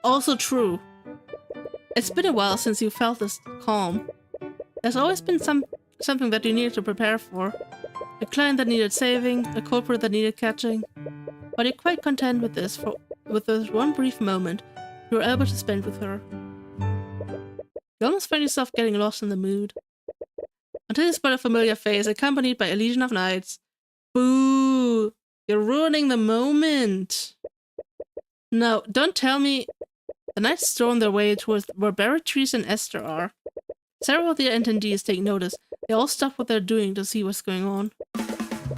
[SPEAKER 1] Also true. It's been a while since you felt this calm. There's always been something that you needed to prepare for. A client that needed saving, a culprit that needed catching. But you're quite content with this one brief moment you were able to spend with her. You almost find yourself getting lost in the mood. Until you spot a familiar face accompanied by a legion of knights. Boo! You're ruining the moment! No, don't tell me. The knights storm their way towards where Beatrice and Esther are. Several of the attendees take notice. They all stop what they're doing to see what's going on.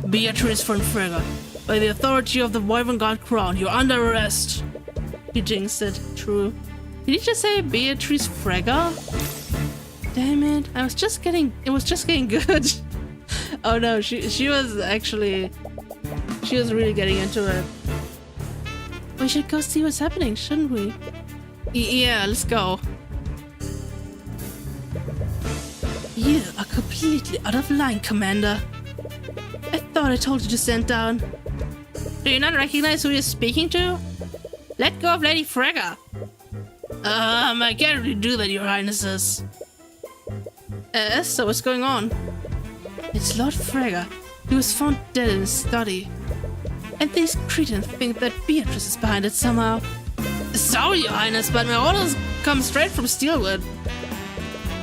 [SPEAKER 1] Beatrice von Frege, by the authority of the Wyvern God Crown, you're under arrest. He jinxed it. True. Did he just say Beatrice Frege? Damn it! It was just getting good. Oh no, she was really getting into it. We should go see what's happening, shouldn't we? Yeah, let's go. You are completely out of line, Commander. I thought I told you to stand down. Do you not recognize who you're speaking to? Let go of Lady Frege. I can't really do that, Your Highnesses. So what's going on? It's Lord Frege. He was found dead in his study. And these cretins think that Beatrice is behind it somehow. Sorry, Your Highness, but my orders come straight from Steelwood.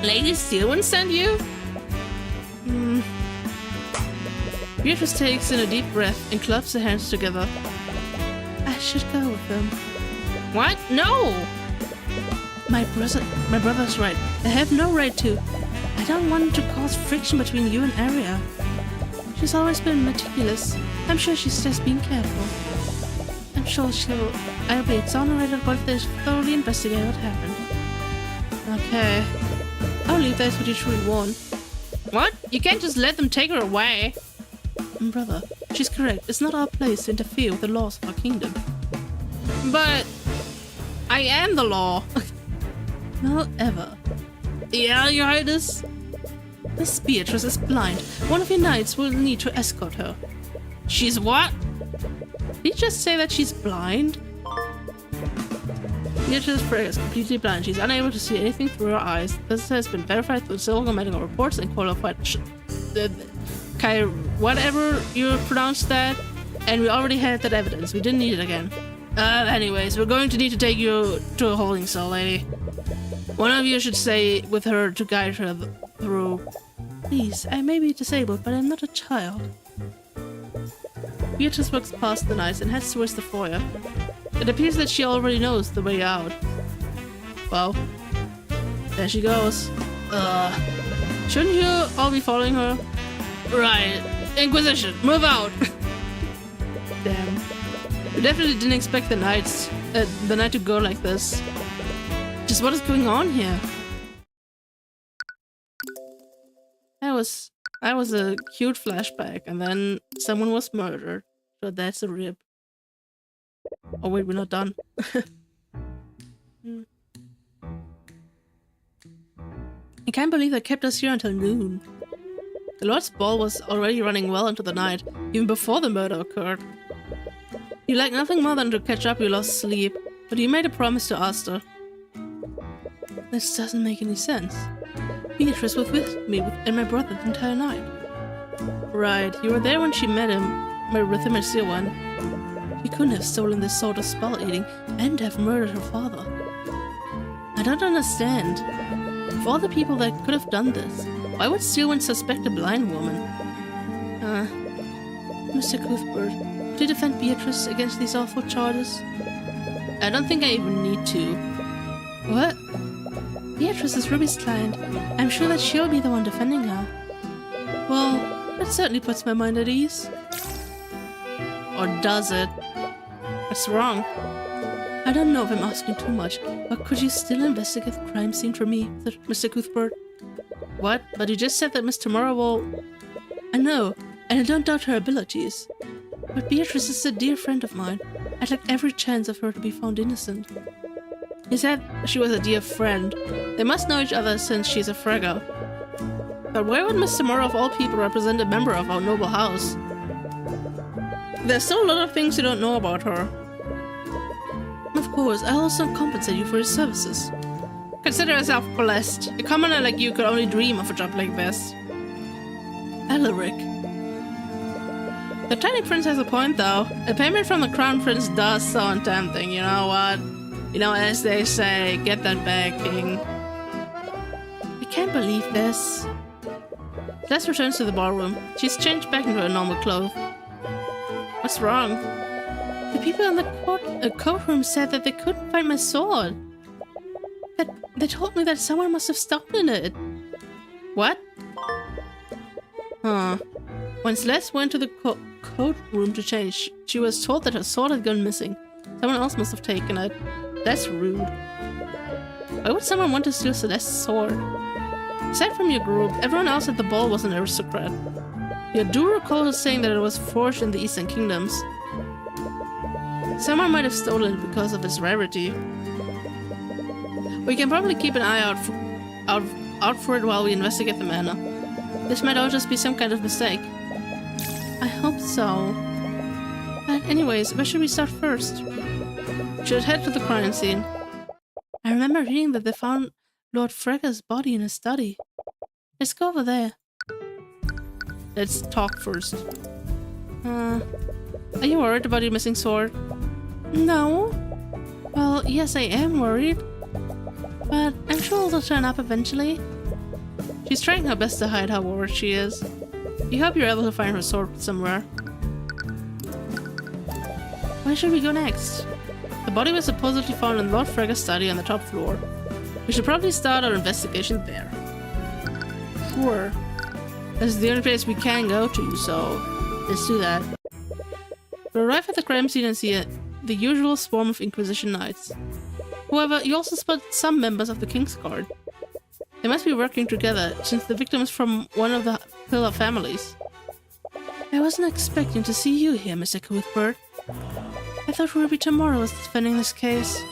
[SPEAKER 1] Lady Steelwood sent you? Beatrice takes in a deep breath and claps her hands together. I should go with them. What? No! My brother's right. I have no right to. I don't want to cause friction between you and Aria. She's always been meticulous. I'm sure she's just being careful. I'm sure I'll be exonerated once they thoroughly investigate what happened. Okay. I'll leave that what you truly want. What? You can't just let them take her away. Brother, she's correct. It's not our place to interfere with the laws of our kingdom. But I am the law. Not ever. Yeah, Your Highness? Miss Beatrice is blind. One of your knights will need to escort her. She's what? Did you just say that she's blind? Beatrice Frege is completely blind. She's unable to see anything through her eyes. This has been verified through several medical reports and qualified... whatever you pronounced that. And we already had that evidence. We didn't need it again. Anyways, we're going to need to take you to a holding cell, lady. One of you should stay with her to guide her through. Please, I may be disabled, but I'm not a child. Beatrice walks past the knights and heads towards the foyer. It appears that she already knows the way out. Well, there she goes. Shouldn't you all be following her? Right. Inquisition, move out! Damn. We definitely didn't expect the night to go like this. Just what is going on here? That was a cute flashback, and then someone was murdered. So that's a rip. Oh wait, we're not done. I can't believe they kept us here until noon. The Lord's ball was already running well into the night, even before the murder occurred. You like nothing more than to catch up your lost sleep, but you made a promise to Asta. This doesn't make any sense. Beatrice was with me and my brother the entire night. Right, you were there when she met with him at Steelwood. She couldn't have stolen this sort of spell eating and have murdered her father. I don't understand. Of all the people that could have done this, why would Steelwood suspect a blind woman? Mr. Cuthbert, could you defend Beatrice against these awful charges? I don't think I even need to. What? Beatrice is Ruby's client. I'm sure that she'll be the one defending her. Well, that certainly puts my mind at ease. Or does it? What's wrong? I don't know if I'm asking too much, but could you still investigate the crime scene for me, Mr. Cuthbert? What? But you just said that Miss Tomorrow will... I know, and I don't doubt her abilities. But Beatrice is a dear friend of mine. I'd like every chance of her to be found innocent. You said she was a dear friend. They must know each other since she's a Frege. But why would Miss Tomorrow of all people represent a member of our noble house? There's still a lot of things you don't know about her. Of course, I'll also compensate you for your services. Consider yourself blessed. A commoner like you could only dream of a job like this. Alaric. The tiny prince has a point though. A payment from the crown prince does sound tempting, you know what? You know, as they say, get that bag, king. I can't believe this. Les returns to the ballroom. She's changed back into her normal clothes. What's wrong? The people in the courtroom said that they couldn't find my sword. That they told me that someone must have stolen it. What? Huh. When Celeste went to the coat room to change, she was told that her sword had gone missing. Someone else must have taken it. That's rude. Why would someone want to steal Celeste's sword? Aside from your group, everyone else at the ball was an aristocrat. You do recall saying that it was forged in the Eastern Kingdoms. Someone might have stolen it because of its rarity. We can probably keep an eye out for it while we investigate the manor. This might all just be some kind of mistake. I hope so. But anyways, where should we start first? We should head to the crime scene. I remember reading that they found Lord Frega's body in his study. Let's go over there. Let's talk first. Are you worried about your missing sword? No. Well, yes, I am worried. But I'm sure it'll turn up eventually. She's trying her best to hide how worried she is. We hope you're able to find her sword somewhere. Where should we go next? The body was supposedly found in Lord Frega's study on the top floor. We should probably start our investigation there. Sure. This is the only place we can go to, so let's do that. We arrive at the crime scene and see the usual swarm of Inquisition knights. However, you also spot some members of the King's Guard. They must be working together, since the victim is from one of the Pillar families. I wasn't expecting to see you here, Mr. Cuthbert. I thought Ruby tomorrow was defending this case.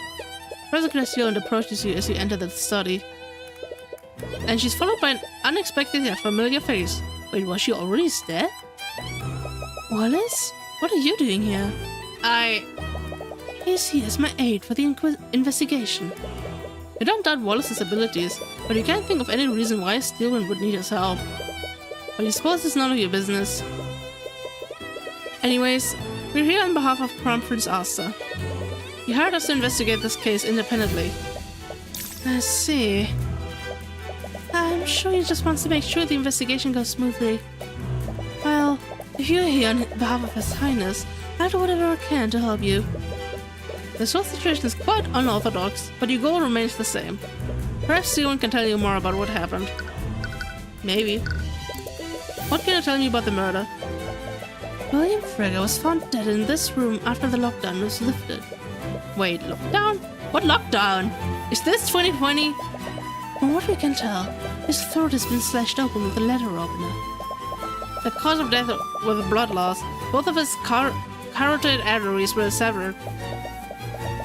[SPEAKER 1] Professor Layton approaches you as you enter the study. And she's followed by an unexpected yet familiar face. Wait, was she already there? Wallace? What are you doing here? He's here as my aide for the investigation. You don't doubt Wallace's abilities, but you can't think of any reason why Steelman would need his help. Well, you suppose it's none of your business. Anyways, we're here on behalf of Crown Prince Asta. You hired us to investigate this case independently. I see. I'm sure he just wants to make sure the investigation goes smoothly. Well, if you're here on behalf of His Highness, I'll do whatever I can to help you. This whole situation is quite unorthodox, but your goal remains the same. Perhaps Steven can tell you more about what happened. Maybe. What can you tell me about the murder? William Frege was found dead in this room after the lockdown was lifted. Wait, lockdown? What lockdown? Is this 2020? From what we can tell, his throat has been slashed open with a letter opener. The cause of death was blood loss. Both of his carotid arteries were severed.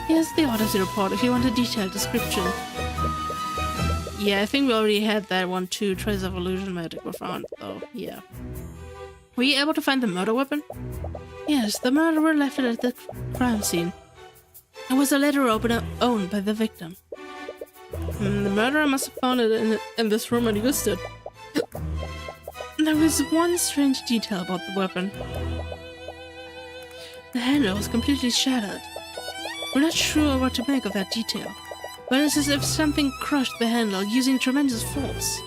[SPEAKER 1] Here's the autopsy report if you want a detailed description. Yeah, I think we already had that one too. Traces of illusion magic were found, though. Yeah. Were you able to find the murder weapon? Yes, the murderer left it at the crime scene. It was a letter opener owned by the victim. The murderer must have found it in this room and used it. There was one strange detail about the weapon. The handle was completely shattered. We're not sure what to make of that detail, but it's as if something crushed the handle using tremendous force.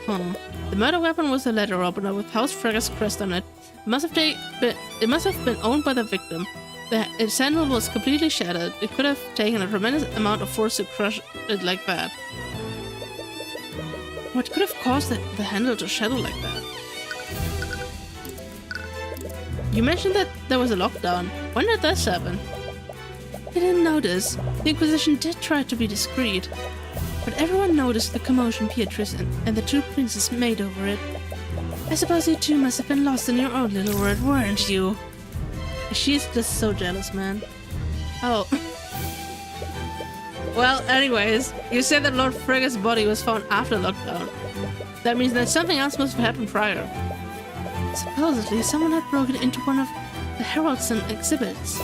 [SPEAKER 1] The murder weapon was a letter opener with House Frega's crest on it. It must have been owned by the victim. Its handle was completely shattered. It could have taken a tremendous amount of force to crush it like that. What could have caused the handle to shatter like that? You mentioned that there was a lockdown. When did this happen? I didn't notice. The Inquisition did try to be discreet, but everyone noticed the commotion Beatrice and the two princes made over it. I suppose you two must have been lost in your own little world, weren't you? She's just so jealous, man. Oh. Well, anyways, you said that Lord Frega's body was found after lockdown. That means that something else must have happened prior. Supposedly, someone had broken into one of the Heraldson exhibits.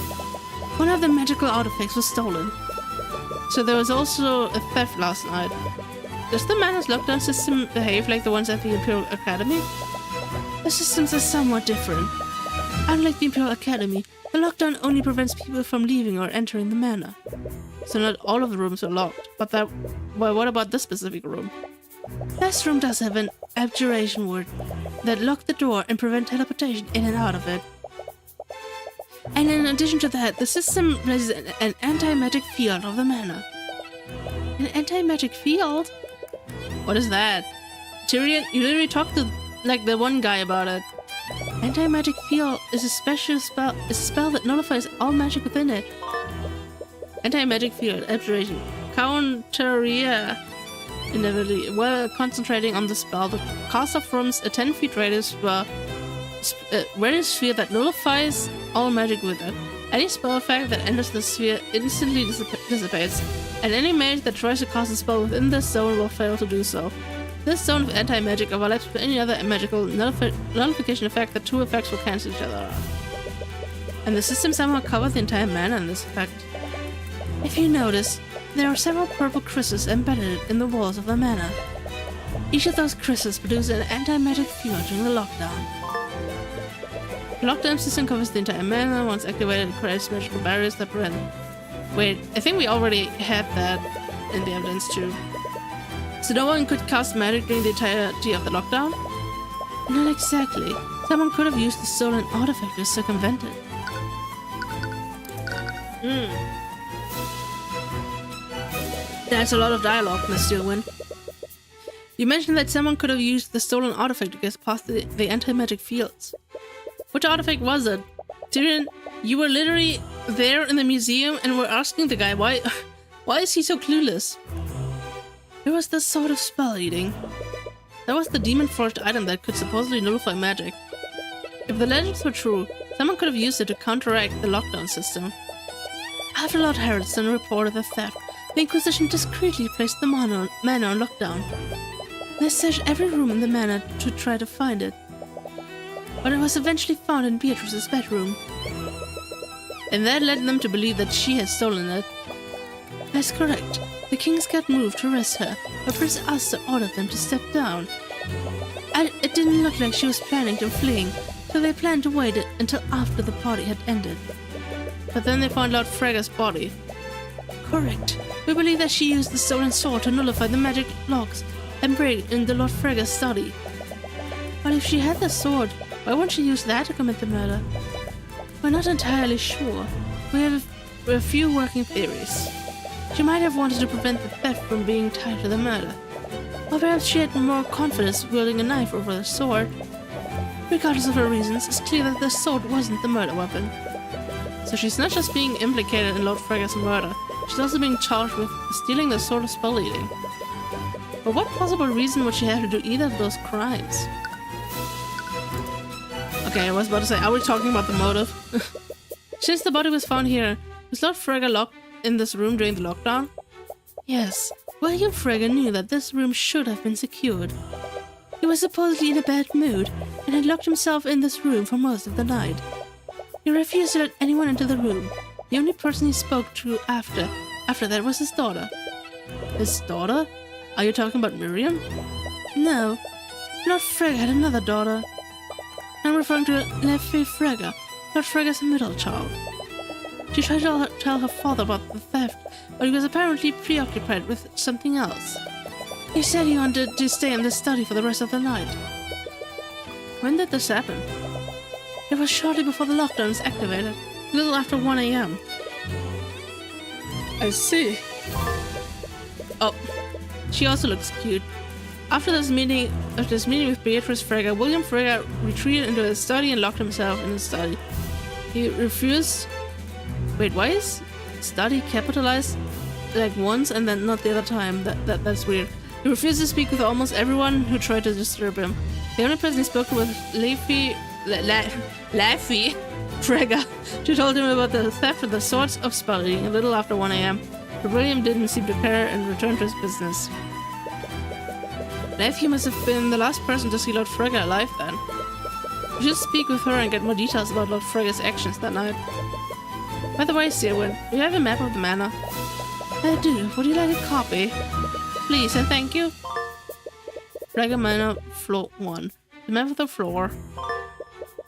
[SPEAKER 1] One of the magical artifacts was stolen. So there was also a theft last night. Does the Manor's lockdown system behave like the ones at the Imperial Academy? The systems are somewhat different. Unlike the Imperial Academy, the lockdown only prevents people from leaving or entering the manor. So not all of the rooms are locked, but what about this specific room? This room does have an abjuration ward that lock the door and prevent teleportation in and out of it. And in addition to that, the system places an anti-magic field of the manor. An anti-magic field? What is that? Tyrion, you literally talked to like the one guy about it. Anti-magic field is a special spell. It's a spell that nullifies all magic within it. Anti-magic field, abjuration. Counteria. Inevitably, while concentrating on the spell, the caster forms a 10 feet radius sphere that nullifies all magic with it. Any spell effect that enters the sphere instantly dissipates, and any mage that tries to cast a spell within this zone will fail to do so. This zone of anti-magic overlaps with any other magical nullification effect. The two effects will cancel each other out. And the system somehow covers the entire manor in this effect. If you notice, there are several purple crystals embedded in the walls of the manor. Each of those crystals produces an anti-magic field during the lockdown. The lockdown system covers the entire manor. Once activated, it creates magical barriers that prevent... Wait, I think we already had that in the evidence too. So no one could cast magic during the entirety of the lockdown? Not exactly. Someone could have used the stolen artifact to circumvent it. That's a lot of dialogue, Mr. Wynn. You mentioned that someone could have used the stolen artifact to get past the anti-magic fields. Which artifact was it? Tyrion, you were literally there in the museum and were asking the guy why is he so clueless? It was the sword of spell eating. That was the demon-forged item that could supposedly nullify magic. If the legends were true, someone could have used it to counteract the lockdown system. After Lord Harrison reported the theft, the Inquisition discreetly placed the manor on lockdown. They searched every room in the manor to try to find it, but it was eventually found in Beatrice's bedroom. And that led them to believe that she had stolen it. That's correct. The King's Guard moved to arrest her, but Prince Asta ordered them to step down. And it didn't look like she was planning on fleeing, so they planned to wait until after the party had ended. But then they found Lord Frega's body. Correct. We believe that she used the stolen sword to nullify the magic locks and break into Lord Frega's study. But if she had the sword, why wouldn't she use that to commit the murder? We're not entirely sure. We have a few working theories. She might have wanted to prevent the theft from being tied to the murder. Or perhaps she had more confidence wielding a knife over the sword. Regardless of her reasons, it's clear that the sword wasn't the murder weapon. So she's not just being implicated in Lord Frega's murder, she's also being charged with stealing the sword of spell eating. But what possible reason would she have to do either of those crimes? Okay, I was about to say, are we talking about the motive? Since the body was found here, was Lord Frega locked in this room during the lockdown? Yes, William Frega knew that this room should have been secured. He was supposedly in a bad mood and had locked himself in this room for most of the night. He refused to let anyone into the room. The only person he spoke to after that was his daughter. His daughter? Are you talking about Miriam? No. Lord Frega had another daughter. I'm referring to Leffe Frega, Lord Frega's middle child. She tried to tell her father about the theft, but he was apparently preoccupied with something else. He said he wanted to stay in the study for the rest of the night. When did this happen? It was shortly before the lockdown was activated, a little after 1 AM. I see. Oh, she also looks cute. After this meeting with Beatrice Frega, William Frega retreated into his study and locked himself in his study. He refused... Wait, why is study capitalized like once and then not the other time? That's weird. He refused to speak with almost everyone who tried to disturb him. The only person he spoke to was Leffe Frega. She told him about the theft of the swords of spell eating a little after 1 AM, but William didn't seem to care and returned to his business. Leffe must have been the last person to see Lord Frega alive then. We should speak with her and get more details about Lord Frega's actions that night. By the way, Sirwin, do you have a map of the manor? I do. Would you like a copy? Please and thank you. Frega Manor, floor 1. The map of the floor.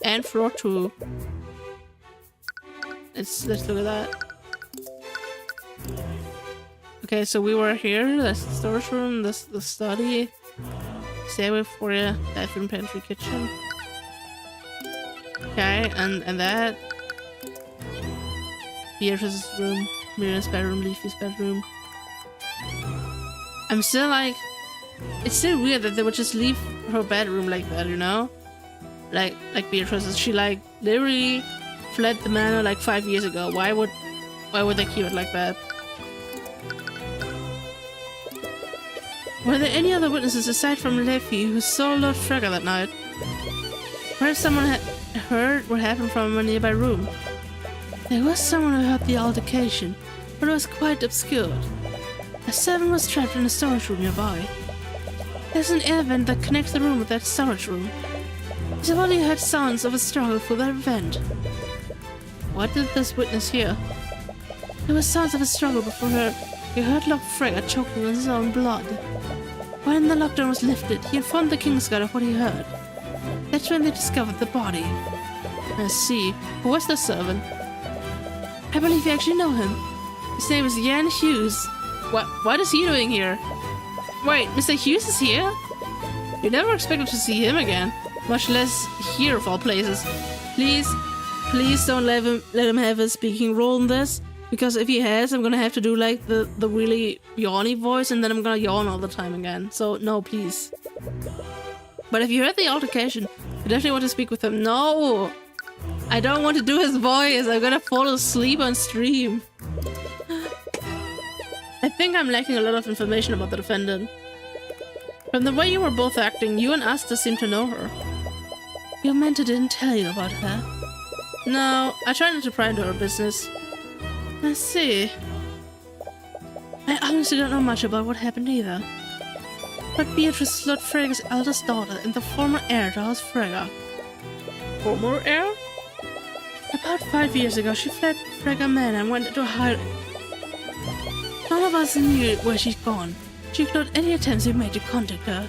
[SPEAKER 1] And floor 2. Let's look at that. Okay, so we were here. That's the storage room. That's the study. Stairway for you. Bathroom, pantry, kitchen. Okay, and that. Beatrice's room, Miriam's bedroom, Leafy's bedroom. I'm still like... It's still weird that they would just leave her bedroom like that, you know? Like Beatrice's. She like literally fled the manor like 5 years ago. Why would they keep it like that? Were there any other witnesses aside from Leafy who saw Lord Frege that night? Perhaps someone had heard what happened from a nearby room. There was someone who heard the altercation, but it was quite obscured. A servant was trapped in a storage room nearby. There's an air vent that connects the room with that storage room. Somebody heard sounds of a struggle for that vent. What did this witness hear? There were sounds of a struggle before he heard Lord Frege choking on his own blood. When the lockdown was lifted, he informed the Kingsguard of what he heard. That's when they discovered the body. I see. Who was the servant? I believe you actually know him. His name is Jan Hughes. What is he doing here? Wait, Mr. Hughes is here? You never expected to see him again. Much less here of all places. Please don't let him have a speaking role in this. Because if he has, I'm gonna have to do like the really yawny voice and then I'm gonna yawn all the time again. So no, please. But if you heard the altercation, you definitely want to speak with him. No! I don't want to do his voice. I'm gonna fall asleep on stream. I think I'm lacking a lot of information about the defendant. From the way you were both acting, you and Asta seem to know her. Your mentor didn't tell you about her? No, I try not to pry into her business. I see. I honestly don't know much about what happened either. But Beatrice is Lord Frege's eldest daughter and the former heir to House Frege. Former heir? About 5 years ago, she fled Frege Manor and went into hiding. None of us knew where she'd gone. She ignored any attempts we made to contact her.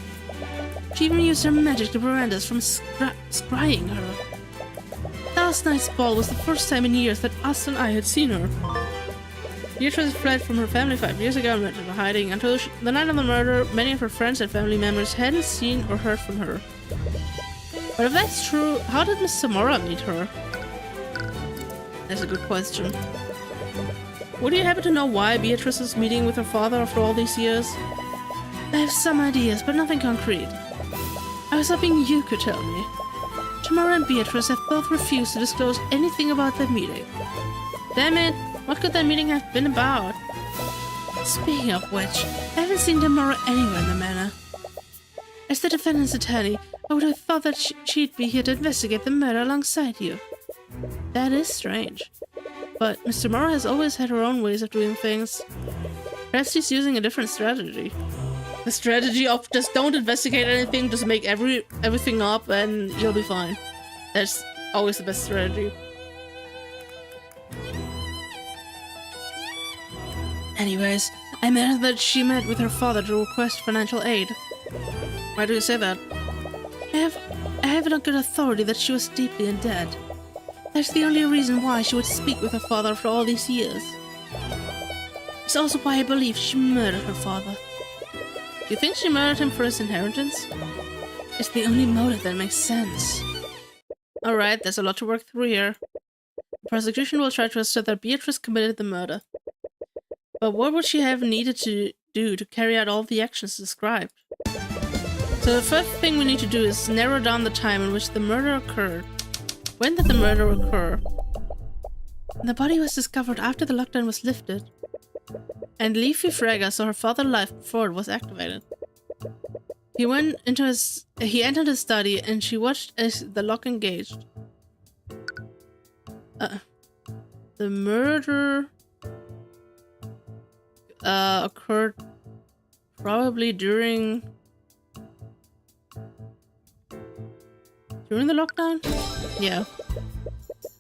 [SPEAKER 1] She even used her magic to prevent us from scrying her. Last night's ball was the first time in years that Asta and I had seen her. Beatrice fled from her family 5 years ago and went into hiding until the night of the murder. Many of her friends and family members hadn't seen or heard from her. But if that's true, how did Miss Samora meet her? That's a good question. Would you happen to know why Beatrice is meeting with her father after all these years? I have some ideas, but nothing concrete. I was hoping you could tell me. Tamara and Beatrice have both refused to disclose anything about their meeting. Damn it! What could that meeting have been about? Speaking of which, I haven't seen Tamara anywhere in the manor. As the defendant's attorney, I would have thought that she'd be here to investigate the murder alongside you. That is strange. But Miss Tamara has always had her own ways of doing things. Perhaps she's using a different strategy. The strategy of just don't investigate anything, just make everything up and you'll be fine. That's always the best strategy. Anyways, I met that she met with her father to request financial aid. Why do you say that? I have it on good authority that she was deeply in debt. That's the only reason why she would speak with her father after all these years. It's also why I believe she murdered her father. You think she murdered him for his inheritance? It's the only motive that makes sense. Alright, there's a lot to work through here. The prosecution will try to assert that Beatrice committed the murder. But what would she have needed to do to carry out all the actions described? So the first thing we need to do is narrow down the time in which the murder occurred. When did the murder occur? The body was discovered after the lockdown was lifted. And Leafy Frege saw her father alive before it was activated. He entered his study and she watched as the lock engaged. The murder occurred probably during the lockdown? Yeah.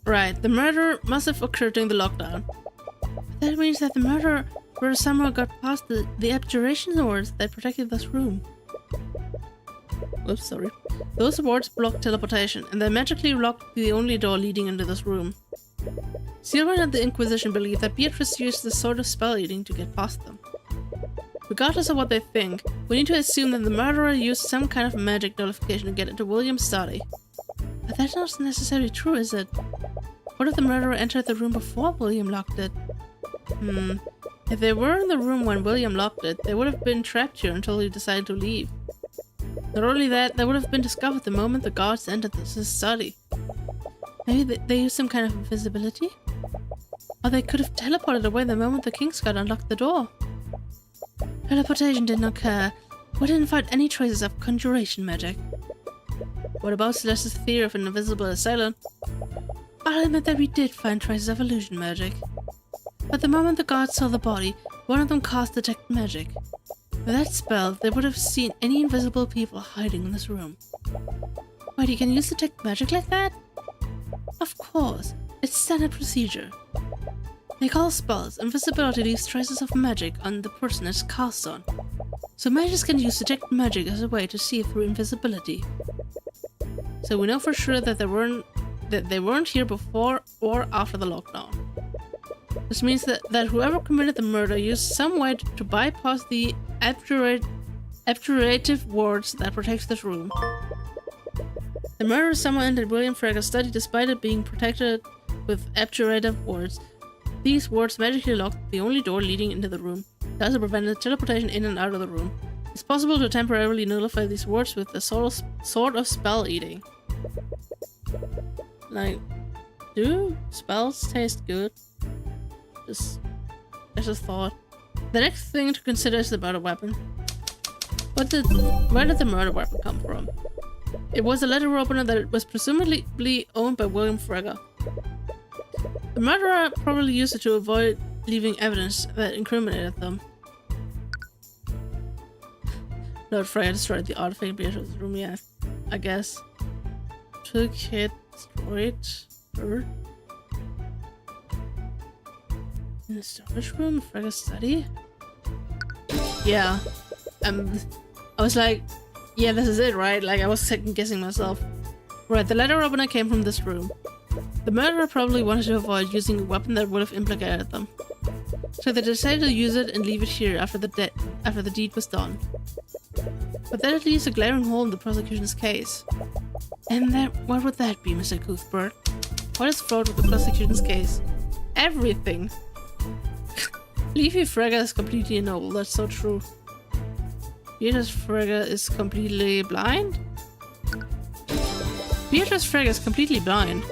[SPEAKER 1] Right, the murder must have occurred during the lockdown. That means that the murderer somehow got past the abjuration wards that protected this room. Oops, sorry. Those wards blocked teleportation, and they magically locked the only door leading into this room. Silver and the Inquisition believe that Beatrice used this sort of spell eating to get past them. Regardless of what they think, we need to assume that the murderer used some kind of magic nullification to get into William's study. But that's not necessarily true, is it? What if the murderer entered the room before William locked it? If they were in the room when William locked it, they would have been trapped here until he decided to leave. Not only that, they would have been discovered the moment the guards entered his study. Maybe they used some kind of invisibility? Or they could have teleported away the moment the Kingsguard unlocked the door. Teleportation didn't occur. We didn't find any traces of conjuration magic. What about Celeste's theory of an invisible assailant? I'll admit that we did find traces of illusion magic. But the moment the guards saw the body, one of them cast Detect Magic. With that spell, they would have seen any invisible people hiding in this room. Wait, you can use Detect Magic like that? Of course, it's standard procedure. Like all spells, invisibility leaves traces of magic on the person it's cast on. So mages can use Detect Magic as a way to see through invisibility. So we know for sure that they weren't here before or after the lockdown. This means that whoever committed the murder used some way to bypass the abjurative wards that protects this room. The murderer somehow entered William Frega's study despite it being protected with abjurative wards. These wards magically locked the only door leading into the room, thus it prevented teleportation in and out of the room. It's possible to temporarily nullify these wards with a sort of spell eating. Like, do spells taste good? Just a thought. The next thing to consider is the murder weapon. Where did the murder weapon come from? It was a letter opener that was presumably owned by William Frega. The murderer probably used it to avoid leaving evidence that incriminated them. Lord Frega destroyed the artifact in Beatrice's room, yeah, I guess. Took it, destroyed her. In the storage room, Frega's study? Yeah. I was like, yeah, this is it, right? Like, I was second guessing myself. Right, the letter opener came from this room. The murderer probably wanted to avoid using a weapon that would have implicated them. So they decided to use it and leave it here after the deed was done. But that leaves a glaring hole in the prosecution's case. And what would that be, Mr. Cuthbert? What is fraud with the prosecution's case? Everything! Leafy Frega is completely noble, that's so true. Beatrice Frega is completely blind? Beatrice Frega is completely blind.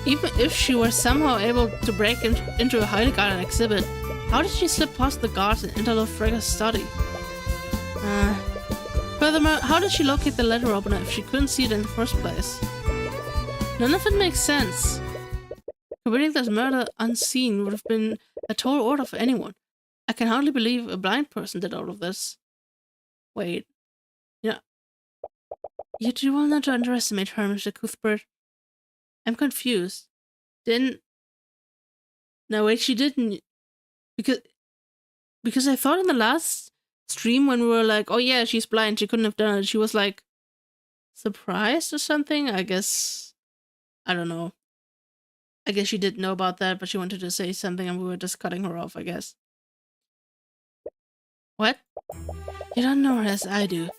[SPEAKER 1] Even if she were somehow able to break into a highly guarded exhibit, how did she slip past the guards and enter Lord Frega's study? Furthermore, how did she locate the letter opener if she couldn't see it in the first place? None of it makes sense. Committing this murder unseen would have been a tall order for anyone. I can hardly believe a blind person did all of this. Wait. Yeah. You do well not to underestimate her, Mr. Cuthbert. I'm confused. No, wait, she didn't. Because I thought in the last stream when we were like, oh yeah, she's blind, she couldn't have done it, she was like surprised or something? I guess. I don't know. I guess she didn't know about that, but she wanted to say something and we were just cutting her off, I guess. What? You don't know her as I do.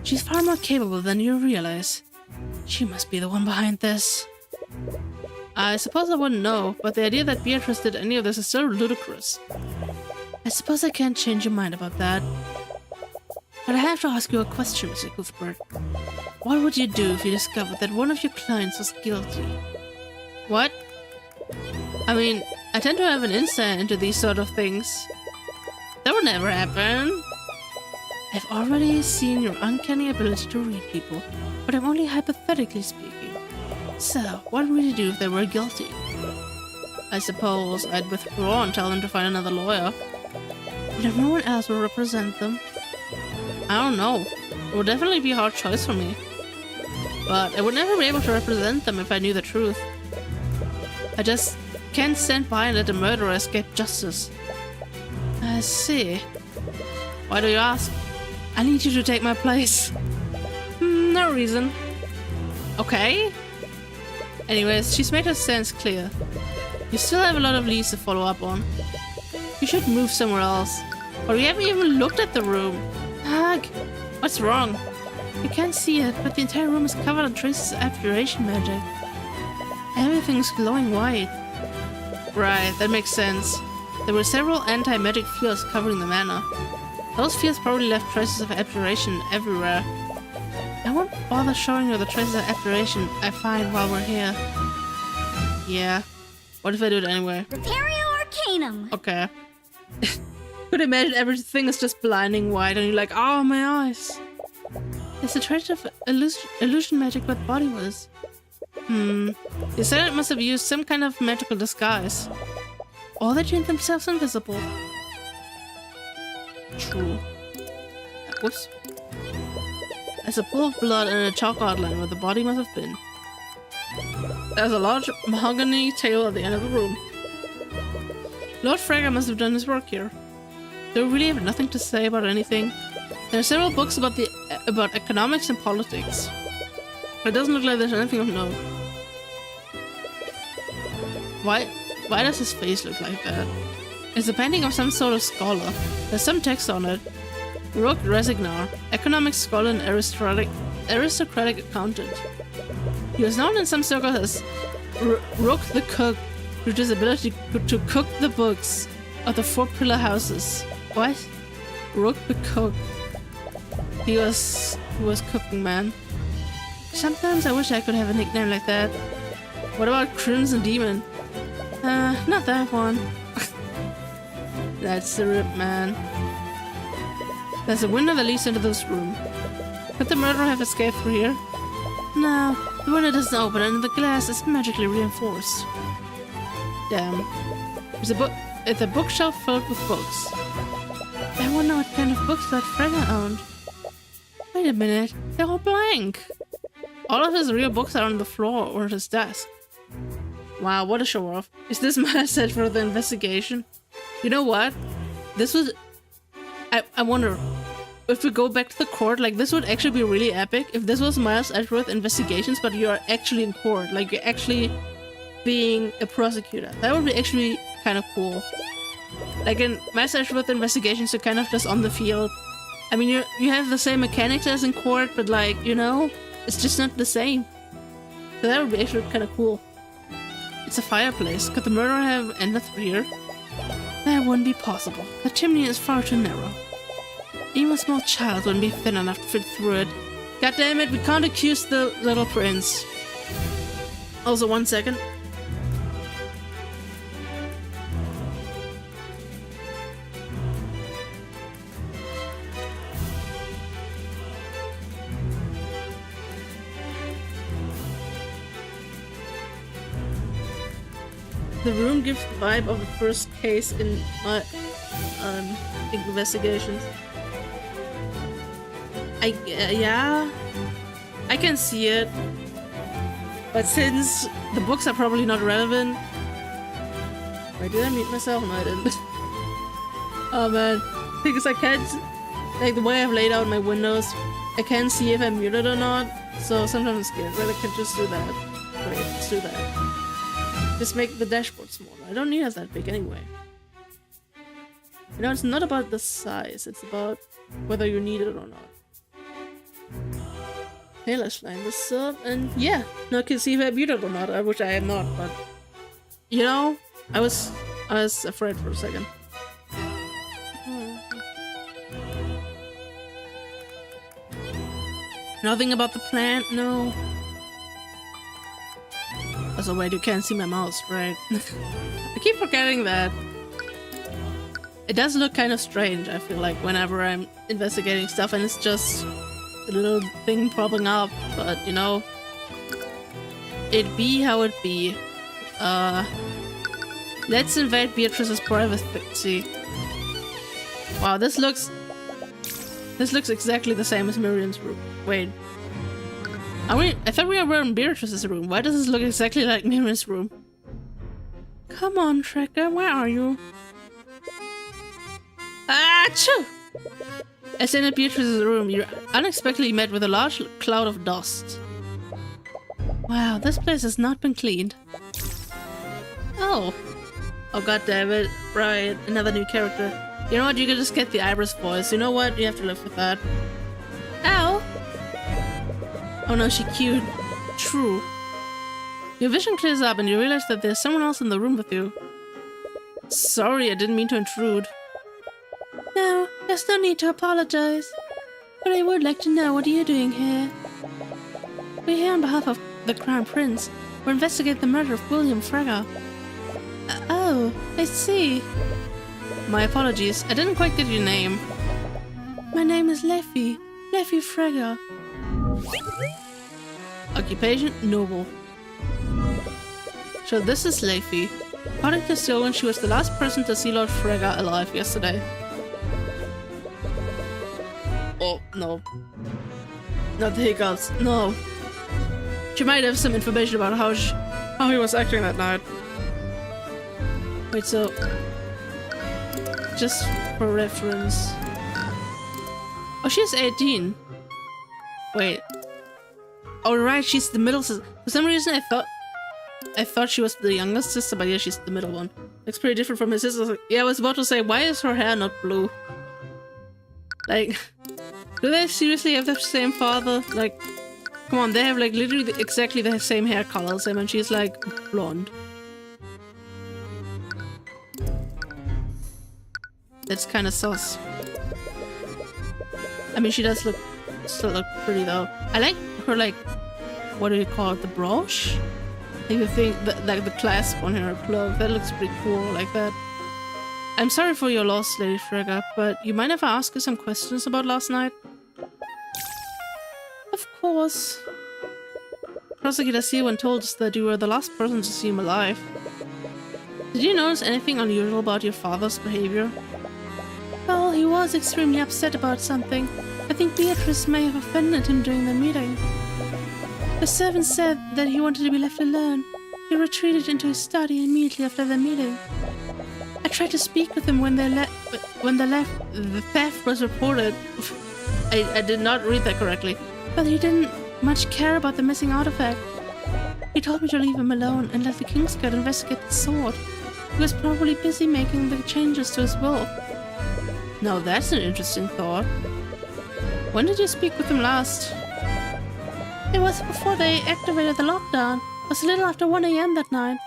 [SPEAKER 1] She's far more capable than you realize. She must be the one behind this. I suppose I wouldn't know, but the idea that Beatrice did any of this is so ludicrous. I suppose I can't change your mind about that. But I have to ask you a question, Mr. Cuthbert. What would you do if you discovered that one of your clients was guilty? What? I mean, I tend to have an insight into these sort of things. That would never happen. I've already seen your uncanny ability to read people, but I'm only hypothetically speaking. So, what would you do if they were guilty? I suppose I'd withdraw and tell them to find another lawyer. But if no one else will represent them? I don't know. It would definitely be a hard choice for me. But I would never be able to represent them if I knew the truth. I just can't stand by and let the murderer escape justice. I see. Why do you ask? I need you to take my place. No reason. Okay. Anyways, she's made her stance clear. You still have a lot of leads to follow up on. You should move somewhere else. Or we haven't even looked at the room. Ugh. What's wrong? You can't see it, but the entire room is covered in traces of abjuration magic. Everything's glowing white. Right, that makes sense. There were several anti-magic fields covering the manor. Those fields probably left traces of abjuration everywhere. I won't bother showing you the traces of abjuration I find while we're here. Yeah. What if I do it anyway?
[SPEAKER 2] Prepario Arcanum!
[SPEAKER 1] Okay. Could imagine everything is just blinding white and you're like, oh, my eyes. It's a trace of illusion magic what body was. The assailant must have used some kind of magical disguise. Or they turned themselves invisible. True. Whoops. There's a pool of blood and a chalk outline where the body must have been. There's a large mahogany table at the end of the room. Lord Fragger must have done his work here. They really have nothing to say about anything. There are several books about economics and politics. It doesn't look like there's anything of note. Why does his face look like that? It's a painting of some sort of scholar. There's some text on it. Rook Resignar, economics scholar and aristocratic accountant. He was known in some circles as Rook the Cook, due to his ability to cook the books of the four pillar houses. What? Rook the Cook. He was cooking, man. Sometimes I wish I could have a nickname like that. What about Crimson Demon? Not that one. That's the rip, man. There's a window that leads into this room. Could the murderer have escaped through here? No, the window doesn't open and the glass is magically reinforced. Damn. It's a bookshelf filled with books. I wonder what kind of books that Fragger owned. Wait a minute, they're all blank. All of his real books are on the floor or at his desk. Wow, what a show-off. Is this my set for the investigation? You know what? This was... I wonder, if we go back to the court, like, this would actually be really epic if this was Miles Edgeworth investigations, but you're actually in court. Like, you're actually being a prosecutor. That would be actually kind of cool. Like, in Miles Edgeworth investigations, you're kind of just on the field. I mean, you have the same mechanics as in court, but, like, you know, it's just not the same. So that would be actually kind of cool. It's a fireplace. Could the murderer have ended through here? That wouldn't be possible. The chimney is far too narrow. Even a small child wouldn't be thin enough to fit through it. God damn it, we can't accuse the little prince. Also, 1 second. The room gives the vibe of the first case in my investigations. Yeah, I can see it, but since the books are probably not relevant. Wait, did I mute myself? No, I didn't. Oh man, because I can't, like the way I've laid out my windows, I can't see if I'm muted or not. So sometimes I'm scared. Well, I can just do that. Wait, let's do that. Just make the dashboard smaller. I don't need it that big anyway. You know, it's not about the size, it's about whether you need it or not. Okay, let's line this up, and yeah, now I can see if I'm muted or not, which I am not, but you know, I was afraid for a second. Nothing about the plant, no. Also, wait, you can't see my mouse, right? I keep forgetting that. It does look kind of strange, I feel like, whenever I'm investigating stuff and it's just a little thing popping up, but you know, it be how it be. Let's invade Beatrice's privacy. Wow, this looks exactly the same as Miriam's room. Wait. I thought we were in Beatrice's room. Why does this look exactly like Miriam's room? Come on, Trekker, where are you? Achoo! As in Beatrice's room, you're unexpectedly met with a large cloud of dust. Wow, this place has not been cleaned. Oh. Oh, god damn it. Right, another new character. You know what, you can just get the Iris voice. You know what, you have to live with that. Ow! Oh no, she cued. True. Your vision clears up and you realize that there's someone else in the room with you. Sorry, I didn't mean to intrude. No, there's no need to apologize. But I would like to know, what are you doing here? We're here on behalf of the Crown Prince. We're investigating the murder of William Frega. Oh, I see. My apologies, I didn't quite get your name. My name is Leffy Frega. Occupation, noble. So this is Leffy. According to Tyrion, she was the last person to see Lord Frega alive yesterday. Oh, no. Not the hiccups, no. She might have some information about how he was acting that night. Wait, so... just for reference... Oh, she's 18. Wait. Oh, right, she's the middle sister. For some reason, I thought she was the youngest sister, but yeah, she's the middle one. Looks pretty different from her sister. Yeah, I was about to say, why is her hair not blue? Like, do they seriously have the same father? Like, come on, they have like literally exactly the same hair color as him, and she's like blonde. That's kind of sus. I mean, she does still look pretty though. I like her, like, what do you call it, the brooch? Like the thing, like the clasp on her cloak. That looks pretty cool, like that. I'm sorry for your loss, Lady Frega, but you mind if I ask you some questions about last night? Of course. Prosecutor Tyrion told us that you were the last person to see him alive. Did you notice anything unusual about your father's behavior? Well, he was extremely upset about something. I think Beatrice may have offended him during the meeting. The servant said that he wanted to be left alone. He retreated into his study immediately after the meeting. I tried to speak with him when the theft was reported. I did not read that correctly. But he didn't much care about the missing artifact. He told me to leave him alone and let the Kingsguard investigate the sword. He was probably busy making the changes to his will. Now that's an interesting thought. When did you speak with him last? It was before they activated the lockdown. It was a little after 1 AM that night.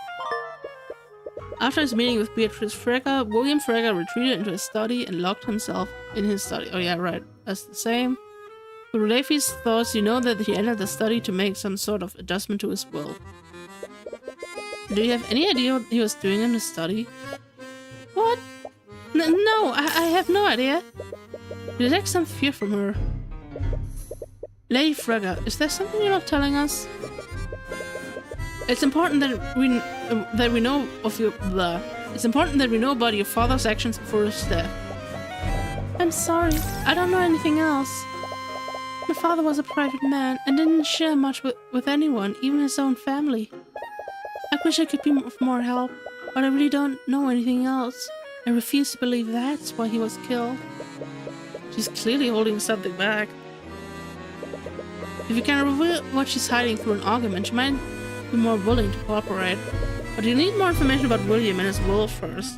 [SPEAKER 1] After his meeting with Beatrice Frega, William Frega retreated into his study and locked himself in his study. Oh yeah, right. That's the same. Through Leify's thoughts, you know that he entered the study to make some sort of adjustment to his will. Do you have any idea what he was doing in his study? What? No, I have no idea. You detect some fear from her. Lady Frega, is there something you're not telling us? It's important that we know of your It's important that we know about your father's actions before his death. I'm sorry, I don't know anything else. My father was a private man and didn't share much with anyone, even his own family. I wish I could be of more help, but I really don't know anything else. I refuse to believe that's why he was killed. She's clearly holding something back. If you can reveal what she's hiding through an argument, she might be more willing to cooperate. But you need more information about William and his will first.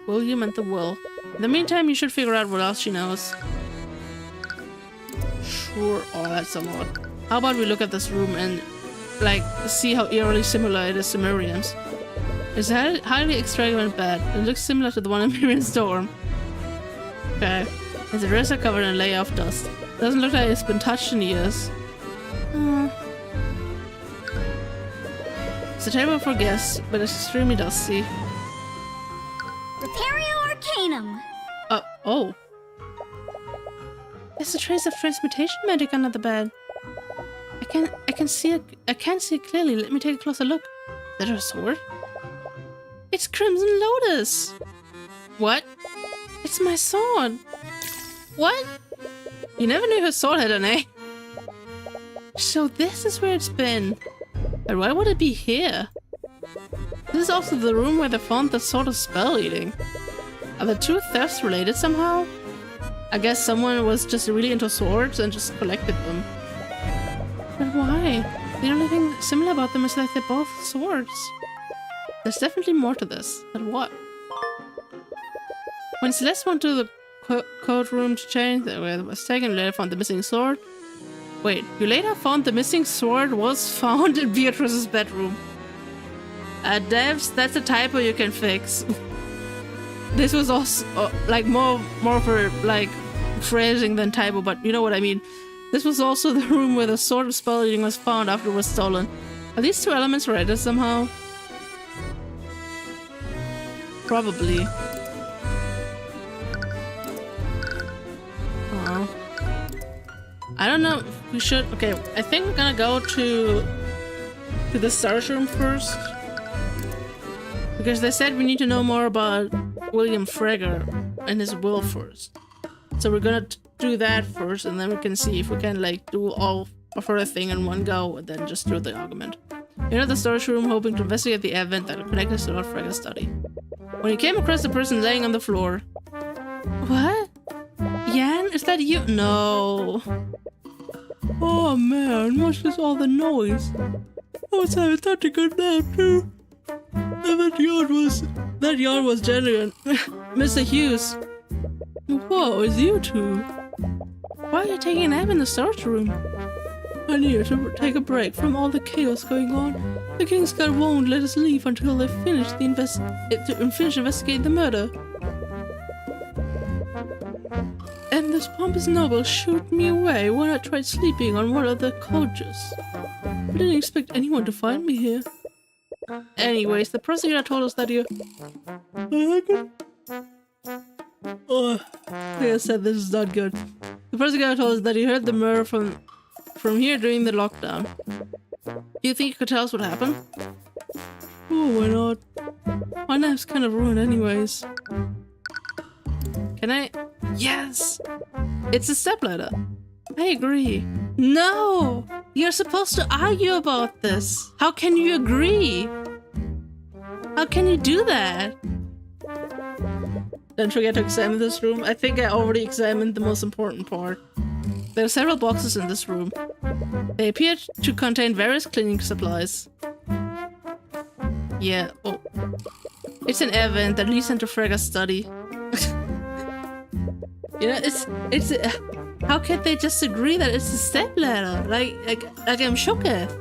[SPEAKER 1] William and the will. In the meantime, you should figure out what else she knows. Sure. Oh, that's a lot. How about we look at this room and, like, see how eerily similar it is to Miriam's. It's a highly extravagant bed. It looks similar to the one in Miriam's dorm. Okay. His dresser covered in a layer of dust. Doesn't look like it's been touched in years. It's a table for guests, but it's extremely dusty.
[SPEAKER 2] Repario Arcanum!
[SPEAKER 1] Oh. There's a trace of transmutation magic under the bed. I can't see it clearly. Let me take a closer look. Is that her sword? It's Crimson Lotus! What? It's my sword! What? You never knew her sword had an A. So this is where it's been. And why would it be here? This is also the room where they found the sword of spell eating. Are the two thefts related somehow? I guess someone was just really into swords and just collected them. But why? The only thing similar about them is that they're both swords. There's definitely more to this. But what? When Celeste went to the code room to change, where it was taken, later found the missing sword. Wait, you later found the missing sword was found in Beatrice's bedroom. Devs, that's a typo you can fix. This was also like more of a like phrasing than typo, but you know what I mean. This was also the room where the sword of spelling was found after it was stolen. Are these two elements related somehow? Probably. Oh. I don't know if we should. Okay, I think we're gonna go to the storage room first. Because they said we need to know more about William Frege and his will first. So we're gonna do that first, and then we can see if we can like do all of our thing in one go, and then just do the argument. You're at the storage room hoping to investigate the event that connected to Lord Frege's study. When you came across the person laying on the floor. What? Jan? Is that you? No. Oh man, what's with all the noise? I was having such a good nap too. And that yawn was genuine. Mr. Hughes. Whoa, it's you two. Why are you taking a nap in the storage room? I needed to take a break from all the chaos going on. The King's Guard won't let us leave until they finish investigating the murder. And this pompous noble shooed me away when I tried sleeping on one of the couches. I didn't expect anyone to find me here. Anyways, the prosecutor told us that you... Oh, like I said, this is not good. The prosecutor told us that he heard the murder from here during the lockdown. Do you think you could tell us what happened? Oh, why not? My nap's kind of ruined anyways. Can I? Yes! It's a stepladder. I agree. No! You're supposed to argue about this. How can you agree? How can you do that? Don't forget to examine this room. I think I already examined the most important part. There are several boxes in this room. They appear to contain various cleaning supplies. Yeah, oh. It's an event that leads into Frege's study. You know, it's how can they just agree that it's a stepladder? Like I'm shocked.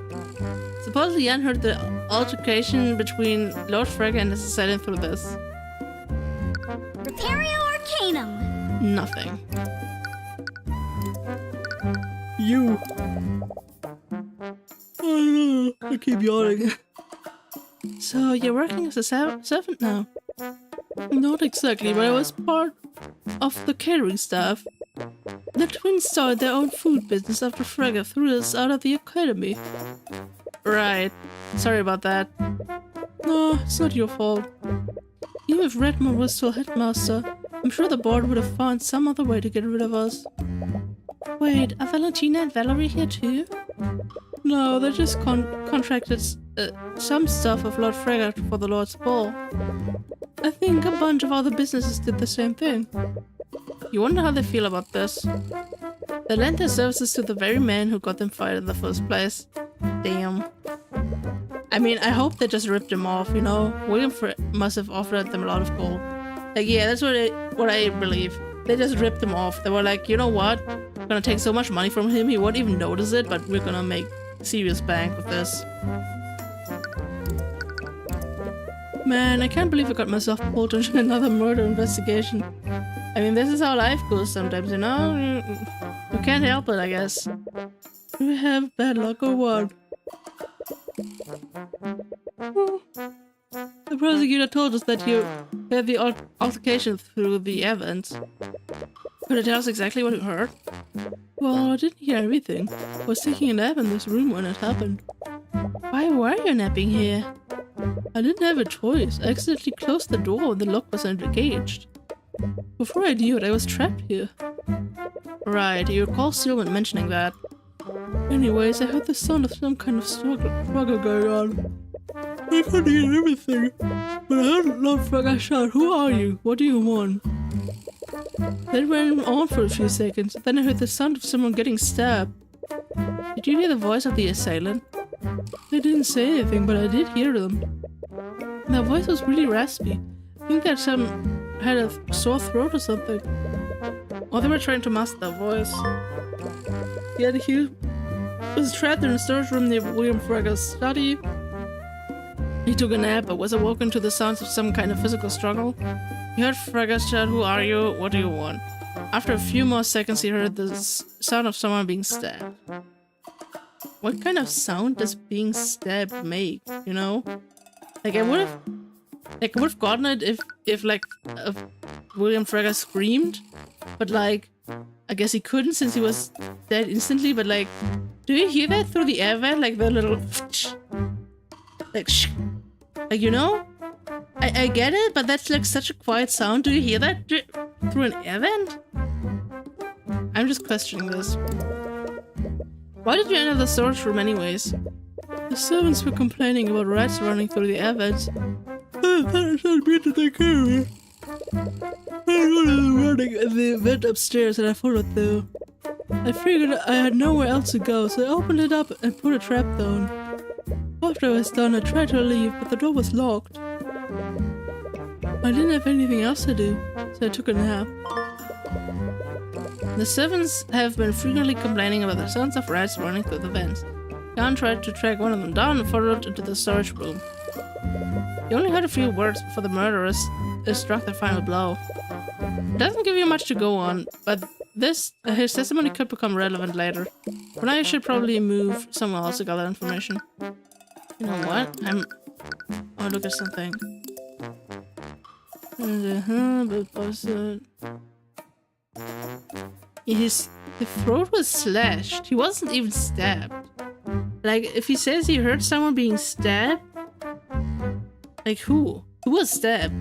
[SPEAKER 1] Supposedly Jan heard the altercation between Lord Frege and his assailant through this.
[SPEAKER 2] Prepario Arcanum.
[SPEAKER 1] Nothing. You. Oh, I keep yawning. So you're working as a servant now? Not exactly, but I was part of the catering staff. The twins started their own food business after Frege threw us out of the academy. Right. Sorry about that. No, it's not your fault. Even if Redmond was still headmaster, I'm sure the board would have found some other way to get rid of us. Wait, are Valentina and Valerie here too? No, they just contracted some stuff of Lord Frege for the Lord's Ball. I think a bunch of other businesses did the same thing. You wonder how they feel about this. They lent their services to the very man who got them fired in the first place. Damn. I mean, I hope they just ripped him off, you know? William must have offered them a lot of gold. Like, yeah, that's what I believe. They just ripped him off. They were like, you know what? We're gonna take so much money from him, he won't even notice it, but we're gonna make serious bank with this. Man, I can't believe I got myself pulled into another murder investigation. I mean, this is how life goes sometimes, you know? You can't help it, I guess. Do we have bad luck or what? The prosecutor told us that you had the altercation through the event. Could you tell us exactly what you heard? Well, I didn't hear everything. I was taking a nap in this room when it happened. Why were you napping here? I didn't have a choice. I accidentally closed the door when the lock was engaged. Before I knew it, I was trapped here. Right, you recall Stillman mentioning that. Anyways, I heard the sound of some kind of struggle going on. I couldn't hear everything, but I heard Lord Frege shout, "Who are you? What do you want?" That went on for a few seconds, then I heard the sound of someone getting stabbed. Did you hear the voice of the assailant? They didn't say anything, but I did hear them. Their voice was really raspy. I think that some had a sore throat or something. Or they were trying to mask their voice. Yet he was trapped in a storage room near William Frege's study. He took a nap but was awoken to the sounds of some kind of physical struggle. He heard Frega shout, "Who are you? What do you want?" After a few more seconds, he heard the sound of someone being stabbed. What kind of sound does being stabbed make, you know? Like, I would have gotten it if William Frega screamed, but like, I guess he couldn't since he was dead instantly, but like, do you hear that through the air vent? Like the little like you know? I get it, but that's like such a quiet sound. Do you hear that through an air vent? I'm just questioning this. Why did you enter the storage room anyways? The servants were complaining about rats running through the air vents. I thought it would be to take care of me. I was running in the vent upstairs and I followed through. I figured I had nowhere else to go, so I opened it up and put a trap down. After I was done, I tried to leave, but the door was locked. I didn't have anything else to do, so I took a nap. The servants have been frequently complaining about the sounds of rats running through the vents. Jan tried to track one of them down and followed into the storage room. He only heard a few words before the murderers struck their final blow. It doesn't give you much to go on, but his testimony could become relevant later. For now, you should probably move somewhere else to gather information. You know what? Oh, look at something. His throat was slashed. He wasn't even stabbed. Like, if he says he heard someone being stabbed, like who? Who was stabbed?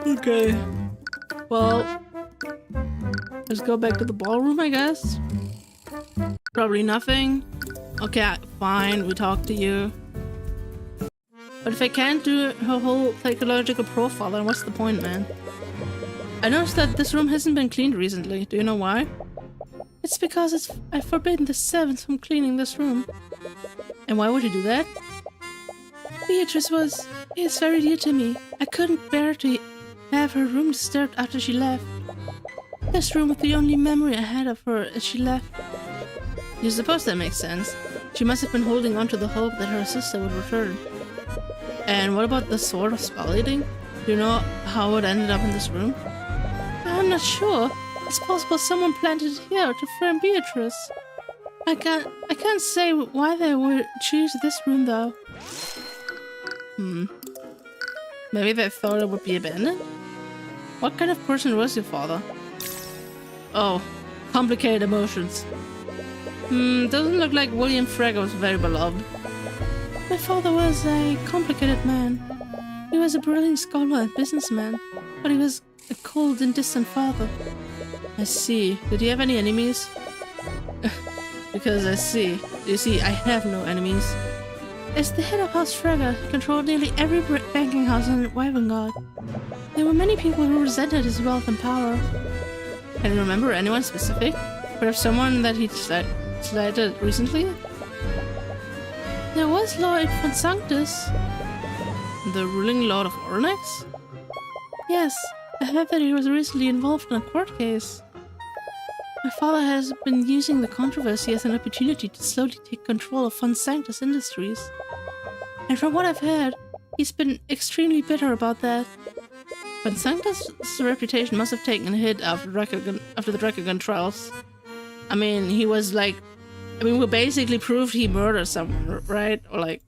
[SPEAKER 1] Okay. Well, let's go back to the ballroom, I guess. Probably nothing. Okay, fine, we talk to you. But if I can't do her whole psychological profile, then what's the point, man? I noticed that this room hasn't been cleaned recently. Do you know why? It's because I've forbidden the servants from cleaning this room. And why would you do that? Beatrice is very dear to me. I couldn't bear to have her room disturbed after she left. This room was the only memory I had of her as she left. You suppose that makes sense. She must have been holding on to the hope that her sister would return. And what about the sword of spell eating? Do you know how it ended up in this room? I'm not sure. It's possible someone planted it here to frame Beatrice. I can't say why they would choose this room though. Maybe they thought it would be abandoned? What kind of person was your father? Oh, complicated emotions. Doesn't look like William Frega was very beloved. My father was a complicated man. He was a brilliant scholar and businessman, but he was a cold and distant father. I see. Did he have any enemies? Because I see. You see, I have no enemies. As the head of House Frega, he controlled nearly every banking house in Wyvangard. There were many people who resented his wealth and power. Can you remember anyone specific? Perhaps someone that he slighted recently? There was Lord von Sanctus. The ruling Lord of Ornax? Yes, I heard that he was recently involved in a court case. My father has been using the controversy as an opportunity to slowly take control of von Sanctus Industries. And from what I've heard, he's been extremely bitter about that. Von Sanctus' reputation must have taken a hit after the Dracogon trials. I mean, he was like... we basically proved he murdered someone, right? Or like...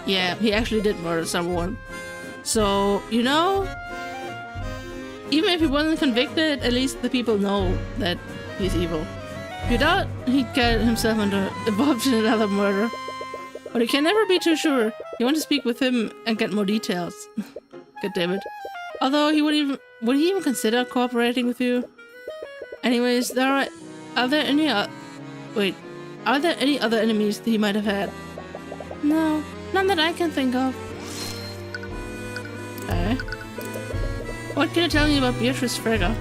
[SPEAKER 1] yeah, he actually did murder someone. So, you know... even if he wasn't convicted, at least the people know that he's evil. You doubt he'd get himself involved in another murder. But you can never be too sure. You want to speak with him and get more details. God damn it. Although he would he even consider cooperating with you? Anyways, are there any other enemies that he might have had? No, none that I can think of. Okay. What can you tell me about Beatrice Frega?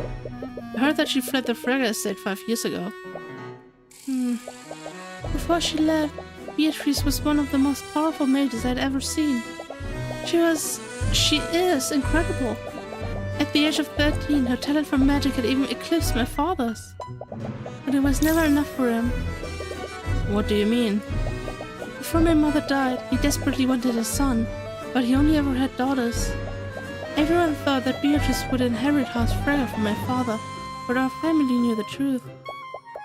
[SPEAKER 1] I heard that she fled the Frega estate 5 years ago. Before she left, Beatrice was one of the most powerful mages I'd ever seen. She is incredible. At the age of 13, her talent for magic had even eclipsed my father's. But it was never enough for him. What do you mean? Before my mother died, he desperately wanted a son, but he only ever had daughters. Everyone thought that Beatrice would inherit House Frege from my father, but our family knew the truth.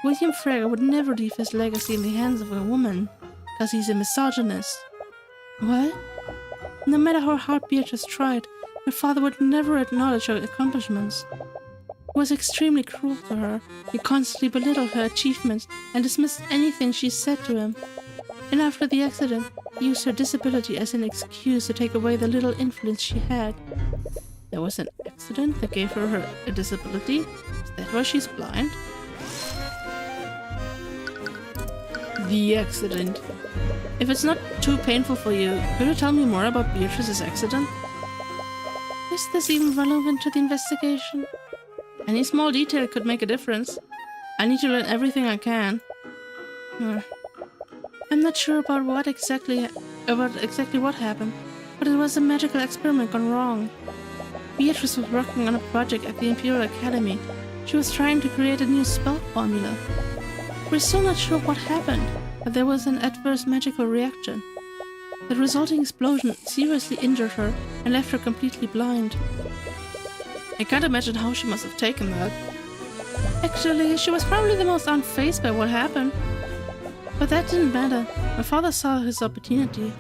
[SPEAKER 1] William Frege would never leave his legacy in the hands of a woman, because he's a misogynist. What? No matter how hard Beatrice tried, my father would never acknowledge her accomplishments. He was extremely cruel to her. He constantly belittled her achievements and dismissed anything she said to him. And after the accident, he used her disability as an excuse to take away the little influence she had. There was an accident that gave her a disability? Is that why she's blind? The accident. If it's not too painful for you, could you tell me more about Beatrice's accident? Is this even relevant to the investigation? Any small detail could make a difference. I need to learn everything I can. I'm not sure about exactly what happened, but it was a magical experiment gone wrong. Beatrice was working on a project at the Imperial Academy. She was trying to create a new spell formula. We're still not sure what happened, but there was an adverse magical reaction. The resulting explosion seriously injured her and left her completely blind. I can't imagine how she must have taken that. Actually, she was probably the most unfazed by what happened. But that didn't matter. My father saw his opportunity.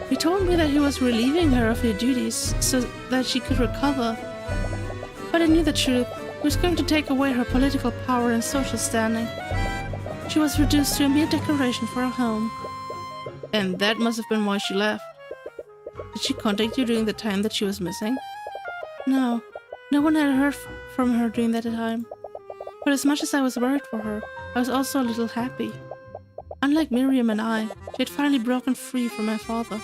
[SPEAKER 1] He told me that he was relieving her of her duties so that she could recover. But I knew the truth. He was going to take away her political power and social standing. She was reduced to a mere decoration for her home. And that must have been why she left. Did she contact you during the time that she was missing? No. No one had heard from her during that time. But as much as I was worried for her, I was also a little happy. Unlike Miriam and I, she had finally broken free from my father.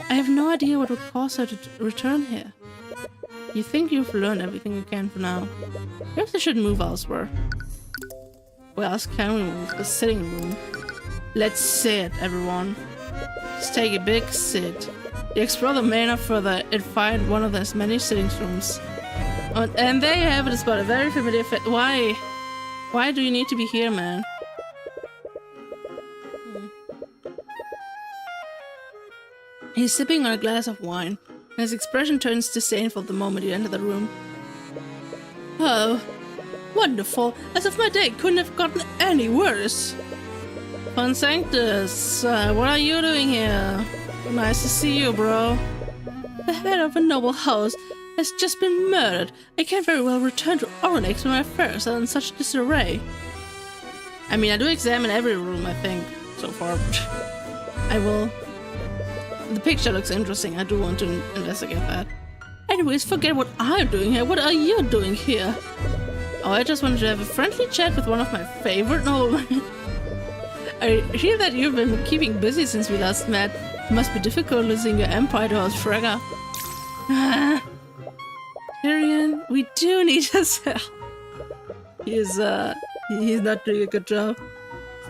[SPEAKER 1] I have no idea what would cause her to return here. You think you've learned everything you can for now? Perhaps I should move elsewhere. Where else can we move? The sitting room. Let's sit, everyone. Let's take a big sit. You explore the manor further and find one of the many sitting rooms. And there you have it, it's about a very familiar Why? Why do you need to be here, man? He's sipping on a glass of wine, and his expression turns disdainful the moment you enter the room. Oh, wonderful, as if my day couldn't have gotten any worse. Fun Sanctus, what are you doing here? Nice to see you, bro. The head of a noble house has just been murdered. I can't very well return to Onyx when my affairs are in such disarray. I mean, I do examine every room, I think, so far. I will. The picture looks interesting. I do want to investigate that. Anyways, forget what I'm doing here. What are you doing here? Oh, I just wanted to have a friendly chat with one of my favorite noblemen. I hear that you've been keeping busy since we last met. It must be difficult losing your empire to House Frege. Tyrion, we do need his help. He's not doing a good job.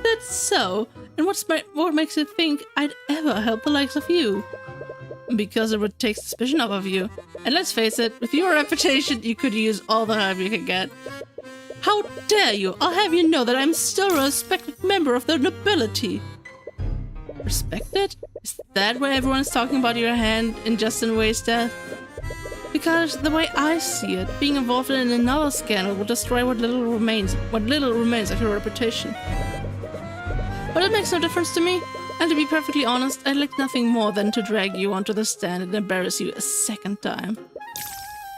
[SPEAKER 1] That's so. And what makes you think I'd ever help the likes of you? Because it would take suspicion off of you. And let's face it, with your reputation, you could use all the help you could get. How dare you! I'll have you know that I'm still a respected member of the nobility. Respected? Is that why everyone's talking about your hand in Justin Way's death? Because the way I see it, being involved in another scandal will destroy what little remains of your reputation. But it makes no difference to me, and to be perfectly honest, I'd like nothing more than to drag you onto the stand and embarrass you a second time.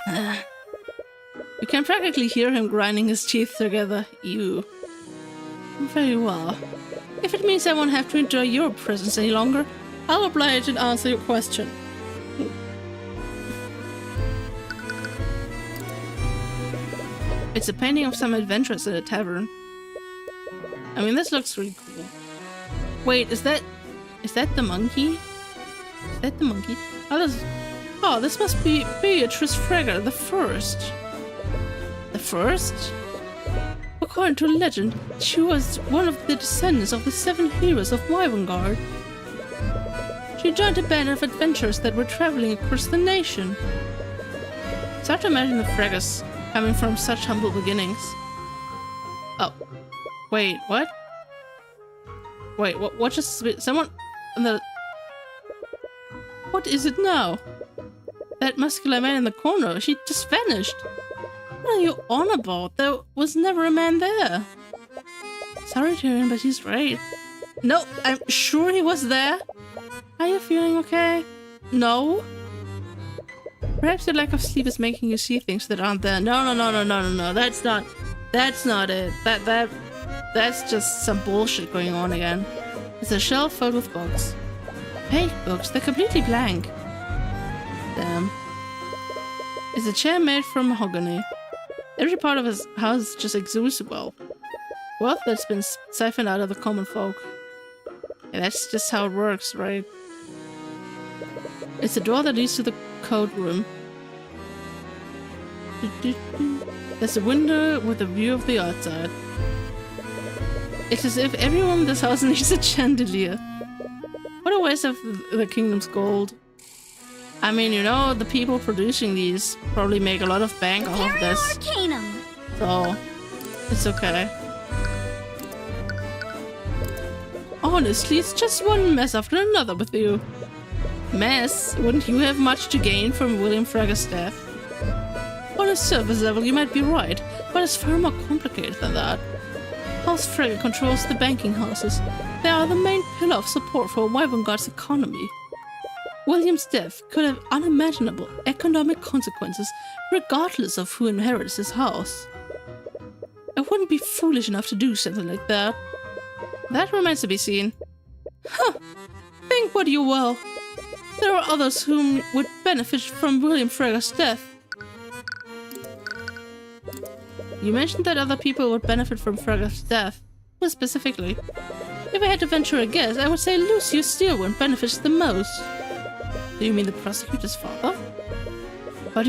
[SPEAKER 1] You can practically hear him grinding his teeth together. Ew. Very well. If it means I won't have to enjoy your presence any longer, I'll oblige and answer your question. It's a painting of some adventurers at a tavern. I mean, this looks really cool. Wait, is that the monkey? Is that the monkey? Oh, this must be Beatrice Frege the First. The First? According to legend, she was one of the descendants of the 7 heroes of Wyvern. She joined a band of adventurers that were traveling across the nation. It's hard to imagine the Fregus coming from such humble beginnings. Oh. Wait, what? Wait, what just... Someone... What is it now? That muscular man in the corner, she just vanished. What are you on about? There was never a man there. Sorry, Tyrion, but he's right. No, I'm sure he was there. Are you feeling okay? No? Perhaps the lack of sleep is making you see things that aren't there. No. That's not it. That's just some bullshit going on again. It's a shelf filled with books. Fake books, they're completely blank. Damn. It's a chair made from mahogany. Every part of his house just exudes wealth that's been siphoned out of the common folk. And that's just how it works, right? It's a door that leads to the code room. There's a window with a view of the outside. It's as if everyone in this house needs a chandelier. What a waste of the kingdom's gold. I mean, you know, the people producing these probably make a lot of bank off of this.
[SPEAKER 2] Arcane.
[SPEAKER 1] So, it's okay. Honestly, it's just one mess after another with you. Mess? Wouldn't you have much to gain from William Fragger's death? On a surface level, you might be right, but it's far more complicated than that. House Fragger controls the banking houses. They are the main pillar of support for Wyverngarde's economy. William's death could have unimaginable economic consequences regardless of who inherits his house. I wouldn't be foolish enough to do something like that. That remains to be seen. Huh. Think what you will. There are others whom would benefit from William Fragger's death. You mentioned that other people would benefit from Fragger's death. Well, specifically. If I had to venture a guess, I would say Lucius Steelwind benefits the most. Do you mean the prosecutor's father? But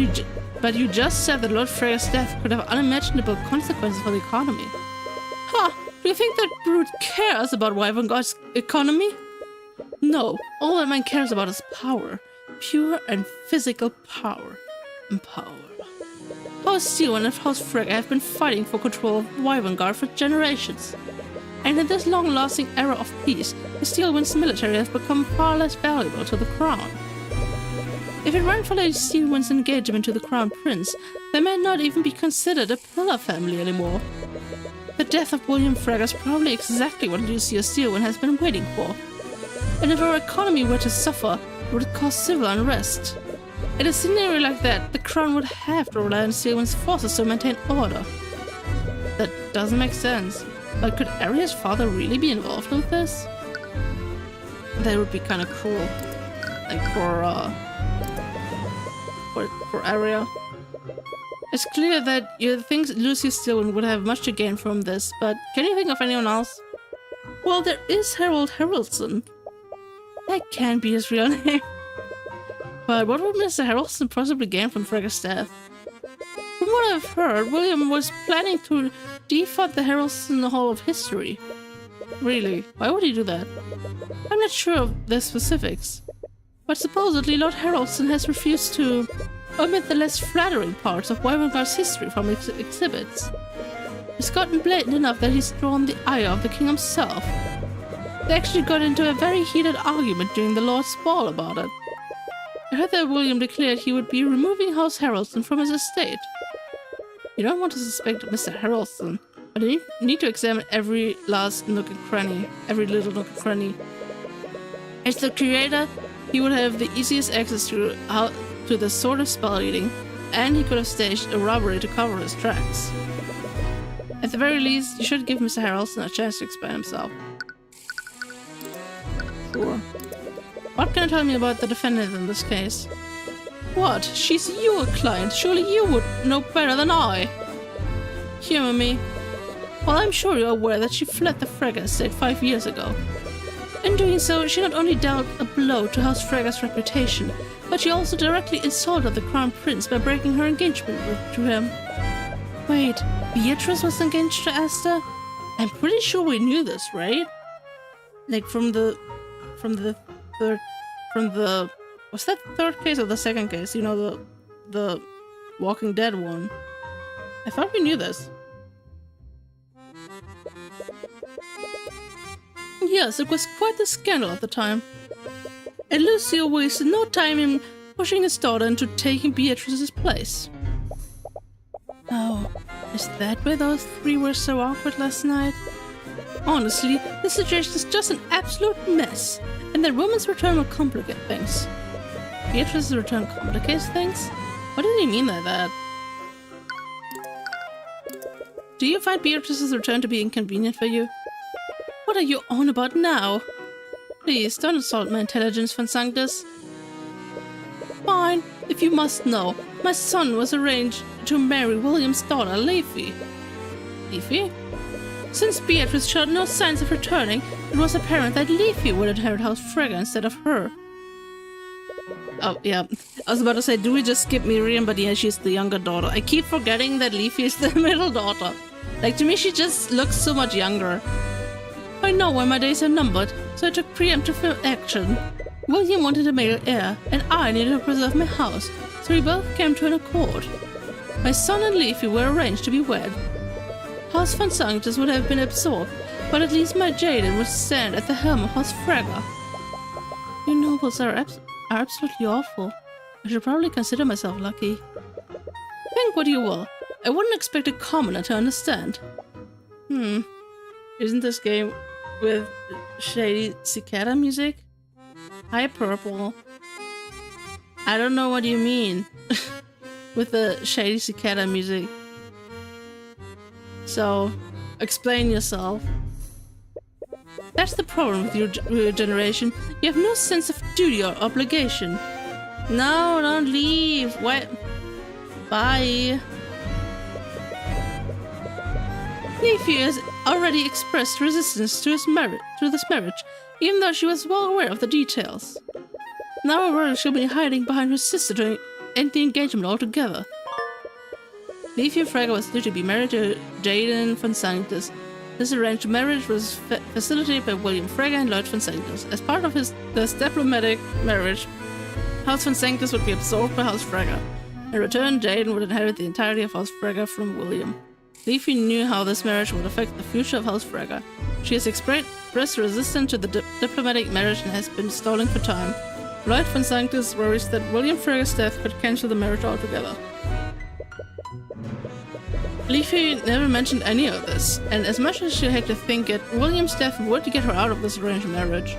[SPEAKER 1] you just said that Lord Freyer's death could have unimaginable consequences for the economy. Ha! Do you think that brute cares about Wyverngarde's economy? No, all that man cares about is power. Pure and physical power. And power. House Steelwind and House Frigga have been fighting for control of Wyverngarde for generations. And in this long-lasting era of peace, the Steelwind's military has become far less valuable to the crown. If it weren't for Lady Steelwind's engagement to the Crown Prince, they might not even be considered a pillar family anymore. The death of William Fragger is probably exactly what Lucius Steelwind has been waiting for. And if our economy were to suffer, it would cause civil unrest. In a scenario like that, the Crown would have to rely on Steelwind's forces to maintain order. That doesn't make sense. But could Arya's father really be involved with this? That would be kind of cool. Like for Arya. It's clear that you think Lucius Steelwind would have much to gain from this, but can you think of anyone else? Well, there is Harold Haraldson. That can't be his real name. But what would Mr. Haraldson possibly gain from Fragger's death? From what I've heard, William was planning to defund the Haraldson Hall of History. Really? Why would he do that? I'm not sure of the specifics. But supposedly Lord Haraldson has refused to omit the less flattering parts of Wyverngarde's history from its exhibits. It's gotten blatant enough that he's drawn the ire of the king himself. They actually got into a very heated argument during the Lord's Ball about it. I heard that William declared he would be removing House Haraldson from his estate. You don't want to suspect Mr. Haraldson, but you need to examine every last nook and cranny, every little nook and cranny. As the creator, he would have the easiest access to the sort of spell reading, and he could have staged a robbery to cover his tracks. At the very least, you should give Mr. Haraldson a chance to explain himself. Sure. What can you tell me about the defendant in this case? What? She's your client. Surely you would know better than I. Humor me. Well, I'm sure you're aware that she fled the Fragger estate 5 years ago. In doing so, she not only dealt a blow to House Fragger's reputation, but she also directly insulted the Crown Prince by breaking her engagement to him. Wait, Beatrice was engaged to Esther? I'm pretty sure we knew this, right? Like from the was that the third case or the second case? You know, the Walking Dead one. I thought we knew this. Yes, it was quite the scandal at the time. And Lucio wasted no time in pushing his daughter into taking Beatrice's place. Oh, is that why those three were so awkward last night? Honestly, this situation is just an absolute mess, and that woman's return will complicate things. Beatrice's return complicates things? What did he mean by that? Do you find Beatrice's return to be inconvenient for you? What are you on about now? Please, don't insult my intelligence, Von Sanctus. Fine, if you must know, my son was arranged to marry William's daughter, Leafy. Leafy? Since Beatrice showed no signs of returning, it was apparent that Leafy would inherit House Frega instead of her. Oh, yeah. I was about to say, do we just skip Miriam? But yeah, she's the younger daughter. I keep forgetting that Leafy is the middle daughter. Like, to me, she just looks so much younger. I know when my days are numbered, so I took preemptive action. William wanted a male heir, and I needed to preserve my house, so we both came to an accord. My son and Leafy were arranged to be wed. House Von Sanctus would have been absorbed, but at least my Jaden would stand at the helm of House Frega. You nobles are absolutely awful. I should probably consider myself lucky. Think what you will. I wouldn't expect a commoner to understand. Isn't this game with shady cicada music? Hi, Purple. I don't know what you mean with the shady cicada music. So, explain yourself. That's the problem with your generation. You have no sense of duty or obligation. No, don't leave. What? Bye. Leafy has already expressed resistance to this marriage, even though she was well aware of the details. Now I worry she'll be hiding behind her sister to end the engagement altogether. Leafy Frega was due to be married to Jaden Von Sanctus. This arranged marriage was facilitated by William Frega and Lloyd Von Sanctus. As part of this diplomatic marriage, House Von Sanctus would be absorbed by House Frega. In return, Jaden would inherit the entirety of House Frega from William. Leafy knew how this marriage would affect the future of House Frega. She has expressed resistance to the diplomatic marriage and has been stalling for time. Lloyd Von Sanctus worries that William Frega's death could cancel the marriage altogether. Leafy never mentioned any of this, and as much as she had to think it, William's death would get her out of this arranged marriage.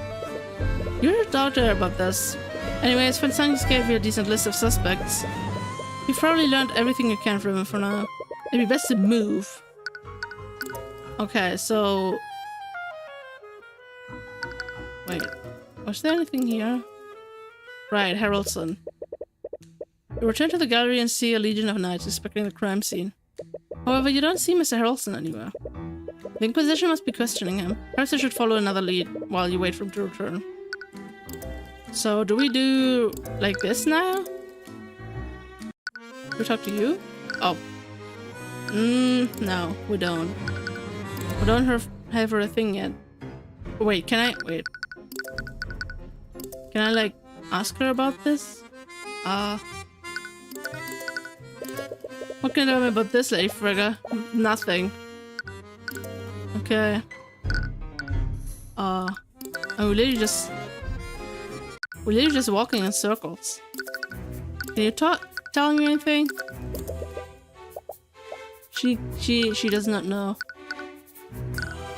[SPEAKER 1] You should talk to her about this. Anyways, Von Sanctus gave you a decent list of suspects. You've probably learned everything you can from him for now. It'd be best to move. Okay, so... Wait, was there anything here? Right, Haraldson. You return to the gallery and see a legion of knights inspecting the crime scene. However, you don't see Mr. Haraldson anywhere. The Inquisition must be questioning him. Perhaps I should follow another lead while you wait for him to return. So, do we do like this now? Do we talk to you? Oh. No, we don't. We don't have her a thing yet. Wait, can I? Wait. Can I, like, ask her about this? What can you tell me about this, Lady Frega? Nothing. Okay. And we're literally just walking in circles. Can you tell me anything? She does not know.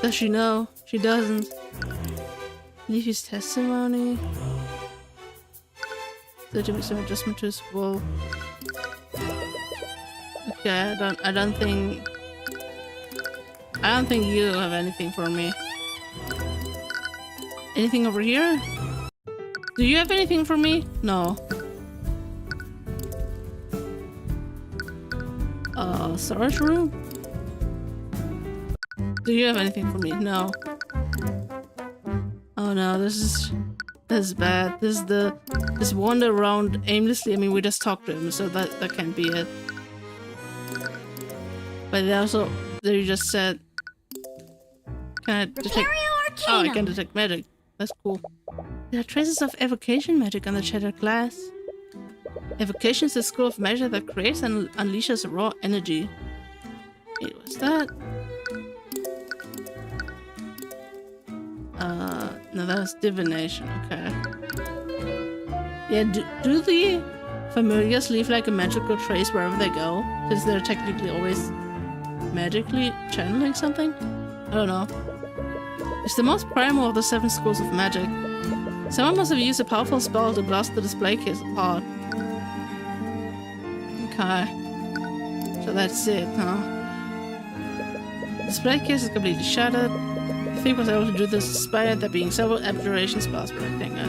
[SPEAKER 1] Does she know? She doesn't. Leafy's testimony. There to be some adjustment to his will. Okay, I don't think you have anything for me. Anything over here? Do you have anything for me? No. Storage room? Do you have anything for me? No. Oh no, this is bad. This wander around aimlessly. I mean, we just talked to him, so that can't be it. But they just said, can I detect? Oh, I can detect magic. That's cool. There are traces of evocation magic on the shattered glass. Evocation is a school of magic that creates and unleashes raw energy. Wait, what's that? No, that's divination, okay. Yeah, do the familiars leave like a magical trace wherever they go? Since they're technically always magically channeling something? I don't know. It's the most primal of the 7 schools of magic. Someone must have used a powerful spell to blast the display case apart. Okay. So that's it, huh? The display case is completely shattered. The thief was able to do this despite there being several abjuration spells protecting it.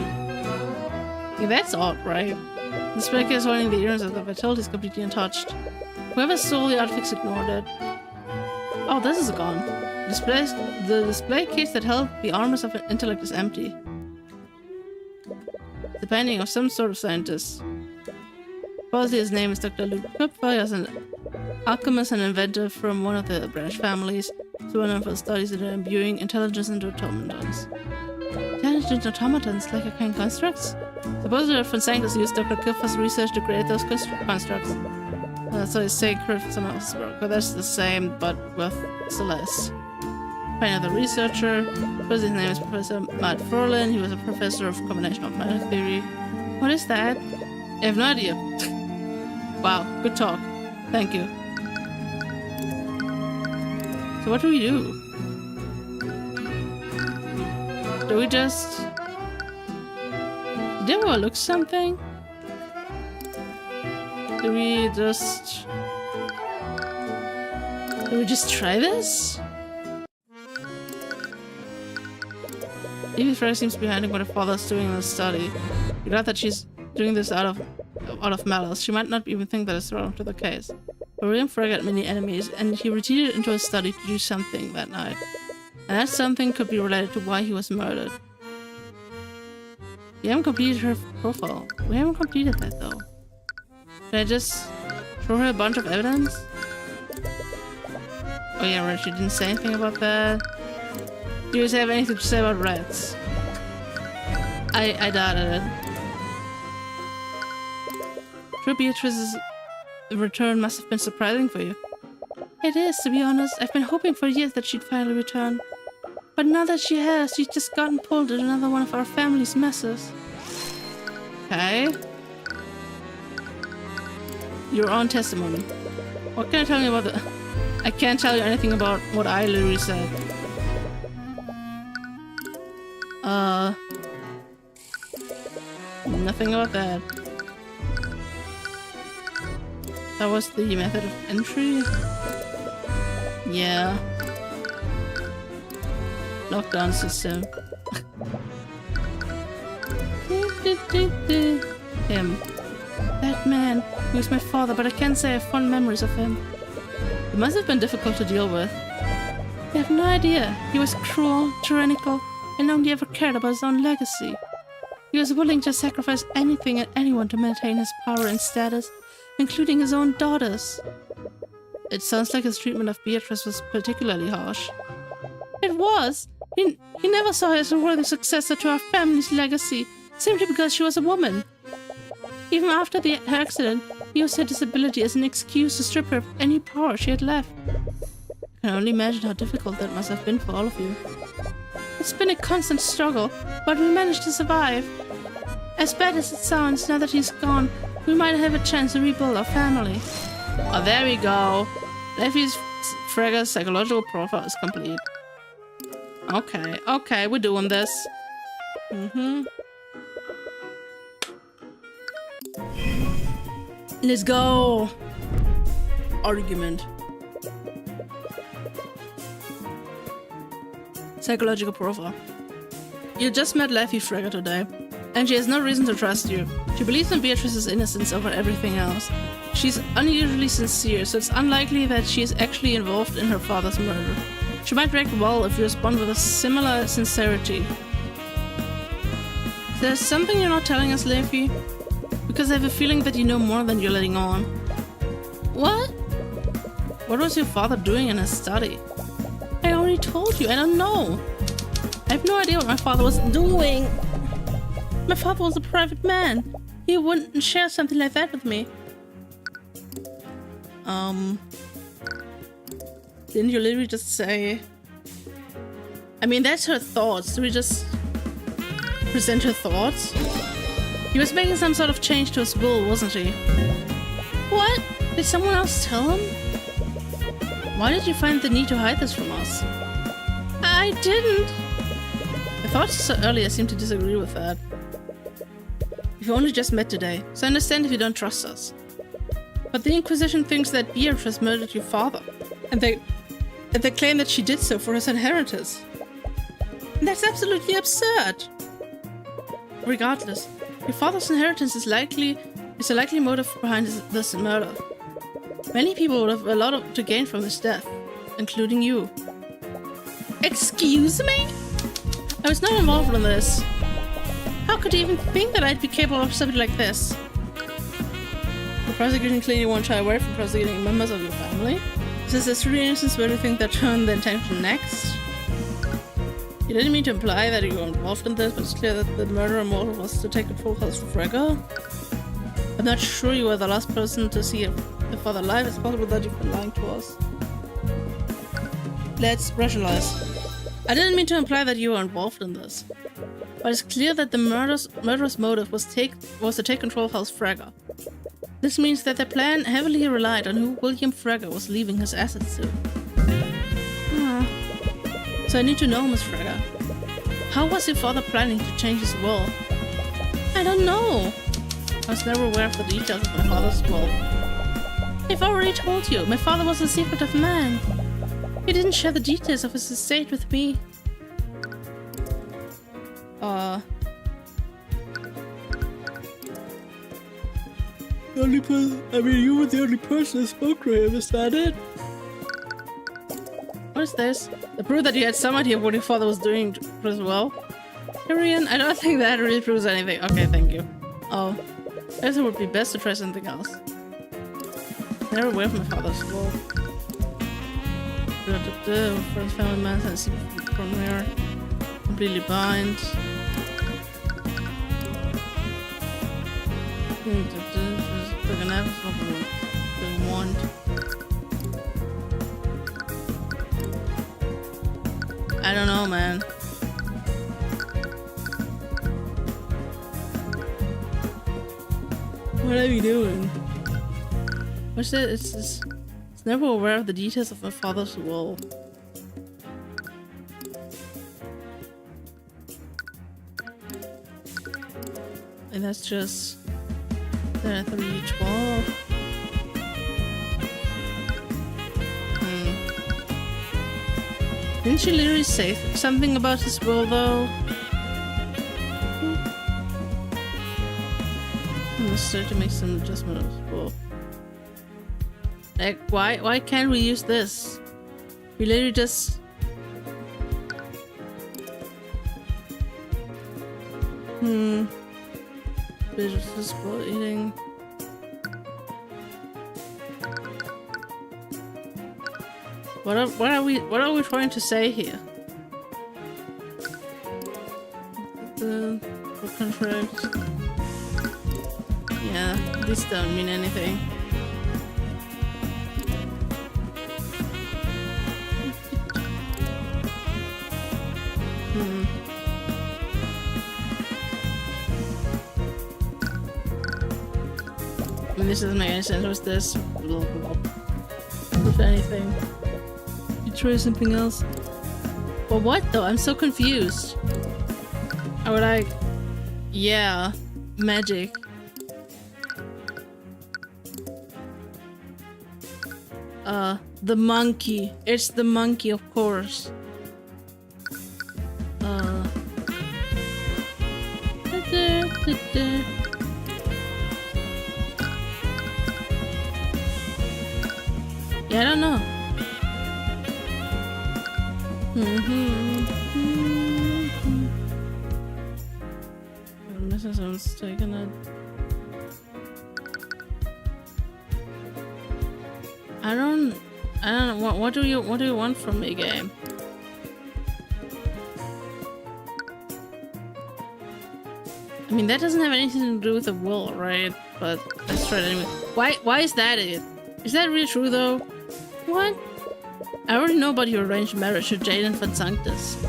[SPEAKER 1] Yeah, that's odd, right? The display case holding the earrings of the vitality is completely untouched. Whoever stole the artifacts ignored it. Oh, this is gone. The display case that held the armors of an intellect is empty. The painting of some sort of scientist. Supposedly his name is Dr. Cuthbert, as an alchemist and inventor from one of the branch families. So well known for studies that are imbuing intelligence into automatons. Intelligent automatons, like Arcane constructs? Supposedly different scientists use Dr. Cuthbert's research to create those constructs. So it's sacred for someone else's work. But that's the same, but with Celeste. Find another researcher. His name is Professor Layton. He was a professor of combinational matter theory. What is that? I have no idea. Wow, good talk. Thank you. So what do we do? Do we just... Did we overlook something? Do we just try this? Evie Freya seems behind what her father's doing in the study. You doubt that she's doing this out of malice. She might not even think that it's relevant to the case. But William Freya had many enemies, and he retreated into his study to do something that night. And that something could be related to why he was murdered. We haven't completed her profile. We haven't completed that though. Should I just throw her a bunch of evidence? Oh yeah, right, she didn't say anything about that. Do you guys have anything to say about rats? I doubted it. Sure, Beatrice's return must have been surprising for you. It is, to be honest. I've been hoping for years that she'd finally return. But now that she has, she's just gotten pulled in another one of our family's messes. Okay. Your own testimony. What can I tell you about the... I can't tell you anything about what I literally said. Nothing about that. That was the method of entry? Yeah. Lockdown system. Him. That man. He was my father, but I can't say I have fond memories of him. It must have been difficult to deal with. You have no idea. He was cruel, tyrannical, and only ever cared about his own legacy. He was willing to sacrifice anything and anyone to maintain his power and status, including his own daughters. It sounds like his treatment of Beatrice was particularly harsh. It was. He never saw her as a worthy successor to our family's legacy, simply because she was a woman. Even after her accident, he used her disability as an excuse to strip her of any power she had left. I can only imagine how difficult that must have been for all of you. It's been a constant struggle, but we managed to survive. As bad as it sounds, now that he's gone, we might have a chance to rebuild our family. Oh, there we go. Leafy's Frega's psychological profile is complete. Okay, we're doing this. Let's go. Argument. Psychological profile. You just met Leafy Frega today, and she has no reason to trust you. She believes in Beatrice's innocence over everything else. She's unusually sincere, so it's unlikely that she is actually involved in her father's murder. She might react well if you respond with a similar sincerity. There's something you're not telling us, Leafy? Because I have a feeling that you know more than you're letting on. What? What was your father doing in his study? I already told you, I don't know. I have no idea what my father was doing. My father was a private man. You wouldn't share something like that with me. Didn't you literally just say... I mean, that's her thoughts. Do we just present her thoughts? He was making some sort of change to his will, wasn't he? What? Did someone else tell him? Why did you find the need to hide this from us? I didn't. I thought so earlier. I seem to disagree with that. We've only just met today, so I understand if you don't trust us. But the Inquisition thinks that Beatrice murdered your father, and they claim that she did so for his inheritance. And that's absolutely absurd. Regardless, your father's inheritance is a likely motive behind this murder. Many people would have a lot to gain from his death, including you. Excuse me? I was not involved in this. How could you even think that I'd be capable of something like this? The prosecution clearly won't shy away from prosecuting members of your family. Is this a true instance where you think that turn the attention next? You didn't mean to imply that you were involved in this, but it's clear that the murderer motive was to take control of House Frega. I'm not sure you were the last person to see your father alive. It's possible that you've been lying to us. Let's rationalize. I didn't mean to imply that you were involved in this, but it's clear that the murderous motive was to take control of House Frega. This means that their plan heavily relied on who William Frega was leaving his assets to. So I need to know, Miss Frega. How was your father planning to change his will? I don't know. I was never aware of the details of my father's will. I've already told you, my father was a secretive man. He didn't share the details of his estate with me. You were the only person who spoke to him, is that it? What is this? The proof that you had some idea of what your father was doing as well? Tyrion, I don't think that really proves anything. Okay, thank you. Oh, I guess it would be best to try something else. Never aware of my father's will. Friends, family man, and see from here. Completely blind. Want. I don't know, man. What are you doing? What's it? It's never aware of the details of my father's will. And that's just 312. Didn't she literally say something about his will, though? Necessary to make some adjustment of his will. Like, why can't we use this? We literally just... Physical eating. What are we trying to say here? The contract. Yeah, these don't mean anything. I mean, this doesn't make any sense. What's this? If anything. Try something else. But what though? I'm so confused. I would like... Yeah. Magic. The monkey. It's the monkey, of course. Yeah, I don't know. Someone's taking it. I don't know. What do you want from me, game? I mean, that doesn't have anything to do with the will, right? But let's try it anyway. Why is that it? Is that really true, though? What? I already know about your arranged marriage to Jaden Van Sanctus.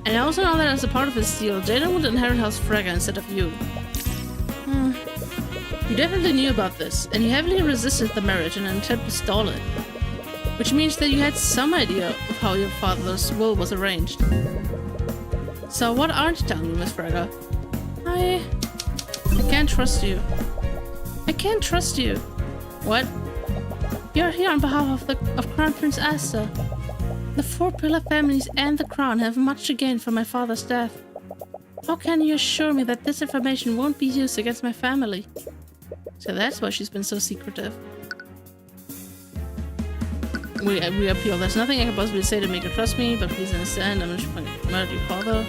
[SPEAKER 1] And I also know that as a part of his deal, Jaden would inherit House Fragga instead of you. You definitely knew about this, and you heavily resisted the marriage in an attempt to stall it. Which means that you had some idea of how your father's will was arranged. So what aren't you telling me, Miss Fragga? I can't trust you. I can't trust you. What? You're here on behalf of Crown Prince Asta. The four pillar families and the crown have much to gain from my father's death. How can you assure me that this information won't be used against my family? So that's why she's been so secretive. We appeal. There's nothing I can possibly say to make her trust me, but please understand, I'm just going to murder your father.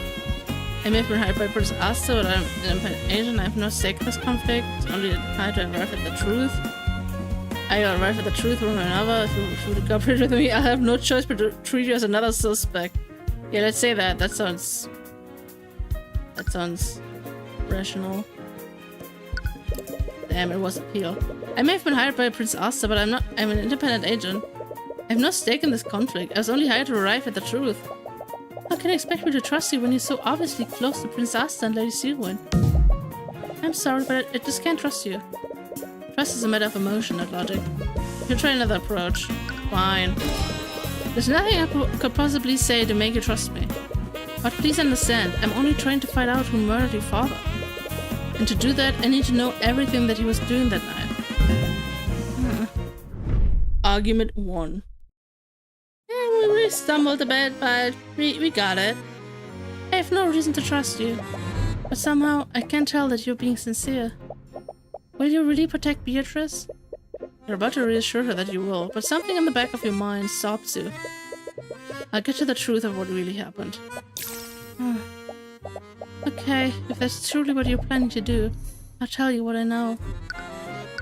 [SPEAKER 1] I may have been hired by Prince Asta, but I'm an independent agent. I have no stake in this conflict. Only trying to arrive at the truth. I arrive at the truth one way or another. If you would cooperate with me, I have no choice but to treat you as another suspect. Yeah, let's say that. That sounds rational. Damn, it was appeal. I may have been hired by Prince Asta, but I'm an independent agent. I have no stake in this conflict. I was only hired to arrive at the truth. How can I expect me to trust you when you're so obviously close to Prince Asta and Lady Siwyn? I'm sorry, but I just can't trust you. Trust is a matter of emotion, not logic. You'll try another approach. Fine. There's nothing I could possibly say to make you trust me. But please understand, I'm only trying to find out who murdered your father. And to do that, I need to know everything that he was doing that night. Argument 1. We stumbled a bit, but we got it. I have no reason to trust you. But somehow, I can tell that you're being sincere. Will you really protect Beatrice? You're about to reassure her that you will, but something in the back of your mind stops you. I'll get to the truth of what really happened. Okay, if that's truly what you're planning to do, I'll tell you what I know.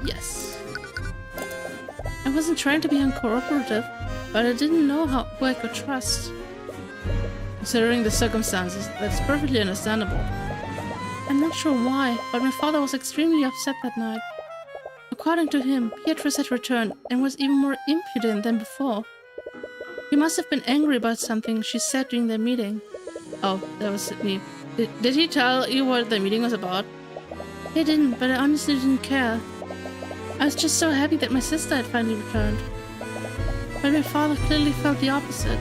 [SPEAKER 1] Yes. I wasn't trying to be uncooperative, but I didn't know who I could trust. Considering the circumstances, that's perfectly understandable. I'm not sure why, but my father was extremely upset that night. According to him, Beatrice had returned and was even more impudent than before. He must have been angry about something she said during their meeting. Oh, that was me. Did he tell you what the meeting was about? He didn't, but I honestly didn't care. I was just so happy that my sister had finally returned. But my father clearly felt the opposite.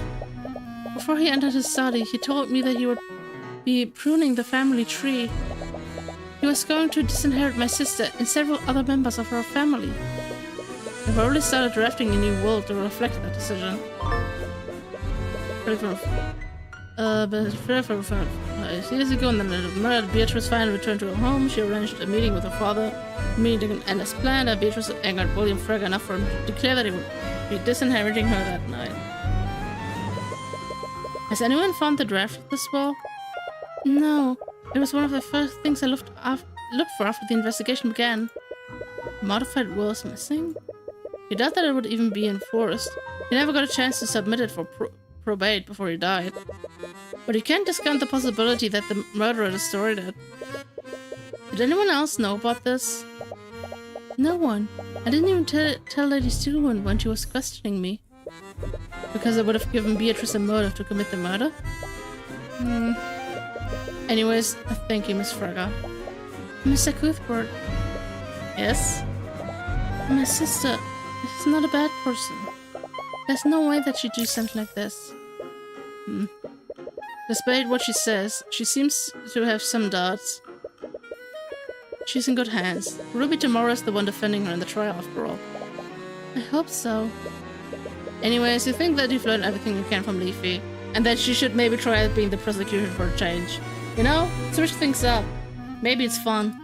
[SPEAKER 1] Before he entered his study, he told me that he would be pruning the family tree. He was going to disinherit my sister and several other members of her family. I've already started drafting a new will to reflect that decision. Years ago, and then murdered Beatrice finally returned to her home. She arranged a meeting with her father. The meeting didn't end as planned. Beatrice angered William Fragga enough for him to declare that he would be disinheriting her that night. Has anyone found the draft of this will? No. It was one of the first things I looked for after the investigation began. The modified will is missing? He doubt that it would even be enforced. He never got a chance to submit it for probate before he died. But you can't discount the possibility that the murderer destroyed it. Did anyone else know about this? No one. I didn't even tell Lady Siwyn when she was questioning me. Because it would have given Beatrice a motive to commit the murder? Anyways, thank you, Miss Fragga. Mr. Cuthbert. Yes? My sister is not a bad person. There's no way that she'd do something like this. Despite what she says, she seems to have some doubts. She's in good hands. Ruby tomorrow is the one defending her in the trial, after all. I hope so. Anyways, you think that you've learned everything you can from Leafy, and that she should maybe try being the prosecution for a change. You know, switch things up. Maybe it's fun.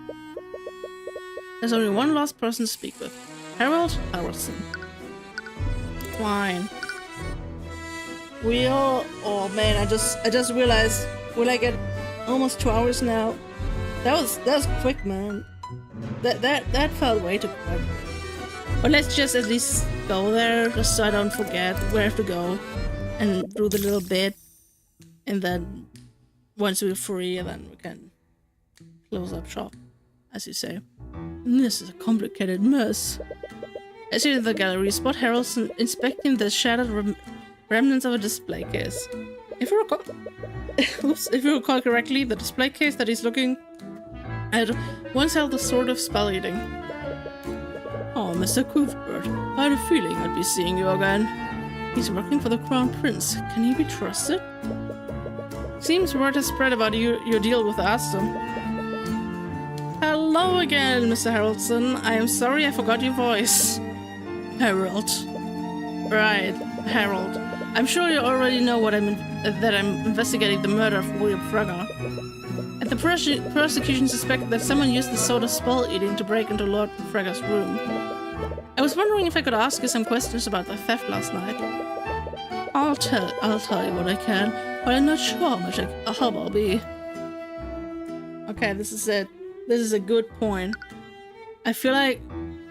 [SPEAKER 1] There's only one last person to speak with. Harold Harrelson. Fine. We all... Oh man, I just realized we're like at almost 2 hours now. That was quick, man. That felt way too quick. But let's just at least go there, just so I don't forget where I have to go, and do the little bit, and then once we're free, then we can close-up shot, as you say. This is a complicated mess. As you enter the gallery, spot Harrelson inspecting the shattered remnants of a display case. If you recall correctly, the display case that he's looking at once held a sort of spell eating. Oh, Mr. Cuthbert, I had a feeling I'd be seeing you again. He's working for the Crown Prince. Can he be trusted? Seems word has spread about your deal with Aston. Hello again, Mr. Harrelson. I am sorry I forgot your voice. Harold. Right, Harold. I'm sure you already know that I'm investigating the murder of William Fragger. And the prosecution suspect that someone used the sort of spell eating to break into Lord Fragger's room. I was wondering if I could ask you some questions about the theft last night. I'll tell you what I can, but I'm not sure how much help I'll be. Okay, this is it. This is a good point. I feel like,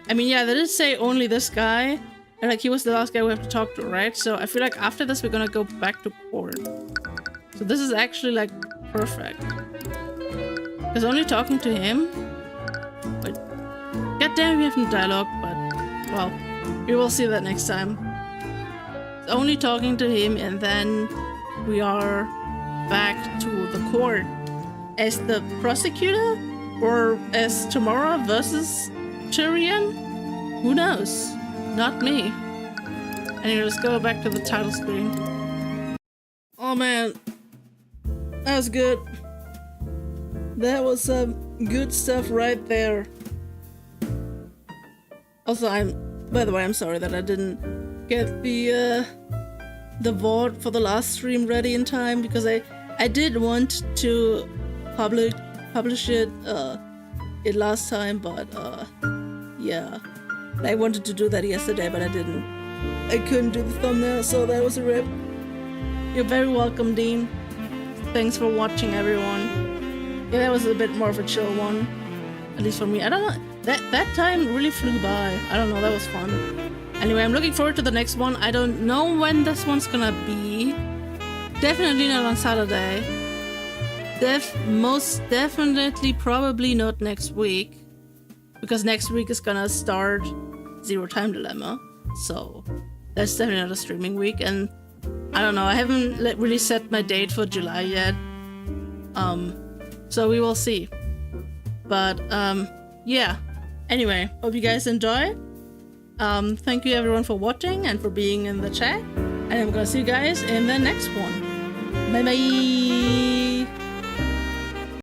[SPEAKER 1] I mean, yeah, they did say only this guy, and like he was the last guy we have to talk to, right? So I feel like after this we're gonna go back to court. So this is actually like perfect. Because only talking to him. Wait, goddamn, we have no dialogue, but well, we will see that next time. It's only talking to him, and then we are back to the court as the prosecutor. Or as Tamara versus Tyrion? Who knows? Not me. Anyway, let's go back to the title screen. Oh man. That was good. That was some good stuff right there. Also, by the way, I'm sorry that I didn't get the VOD for the last stream ready in time, because I did want to publish it last time, but yeah, I wanted to do that yesterday, but I didn't. I couldn't do the thumbnail, so that was a rip. You're very welcome, Dean. Thanks for watching, everyone. Yeah, that was a bit more of a chill one, at least for me. I don't know, that time really flew by. I don't know, that was fun. Anyway, I'm looking forward to the next one. I don't know when this one's gonna be. Definitely not on Saturday. Most definitely probably not next week, because next week is gonna start Zero Time Dilemma, so that's definitely not a streaming week. And I don't know, I haven't really set my date for July yet, so we will see. But yeah, anyway, hope you guys enjoy. Thank you everyone for watching and for being in the chat, and I'm gonna see you guys in the next one. Bye bye.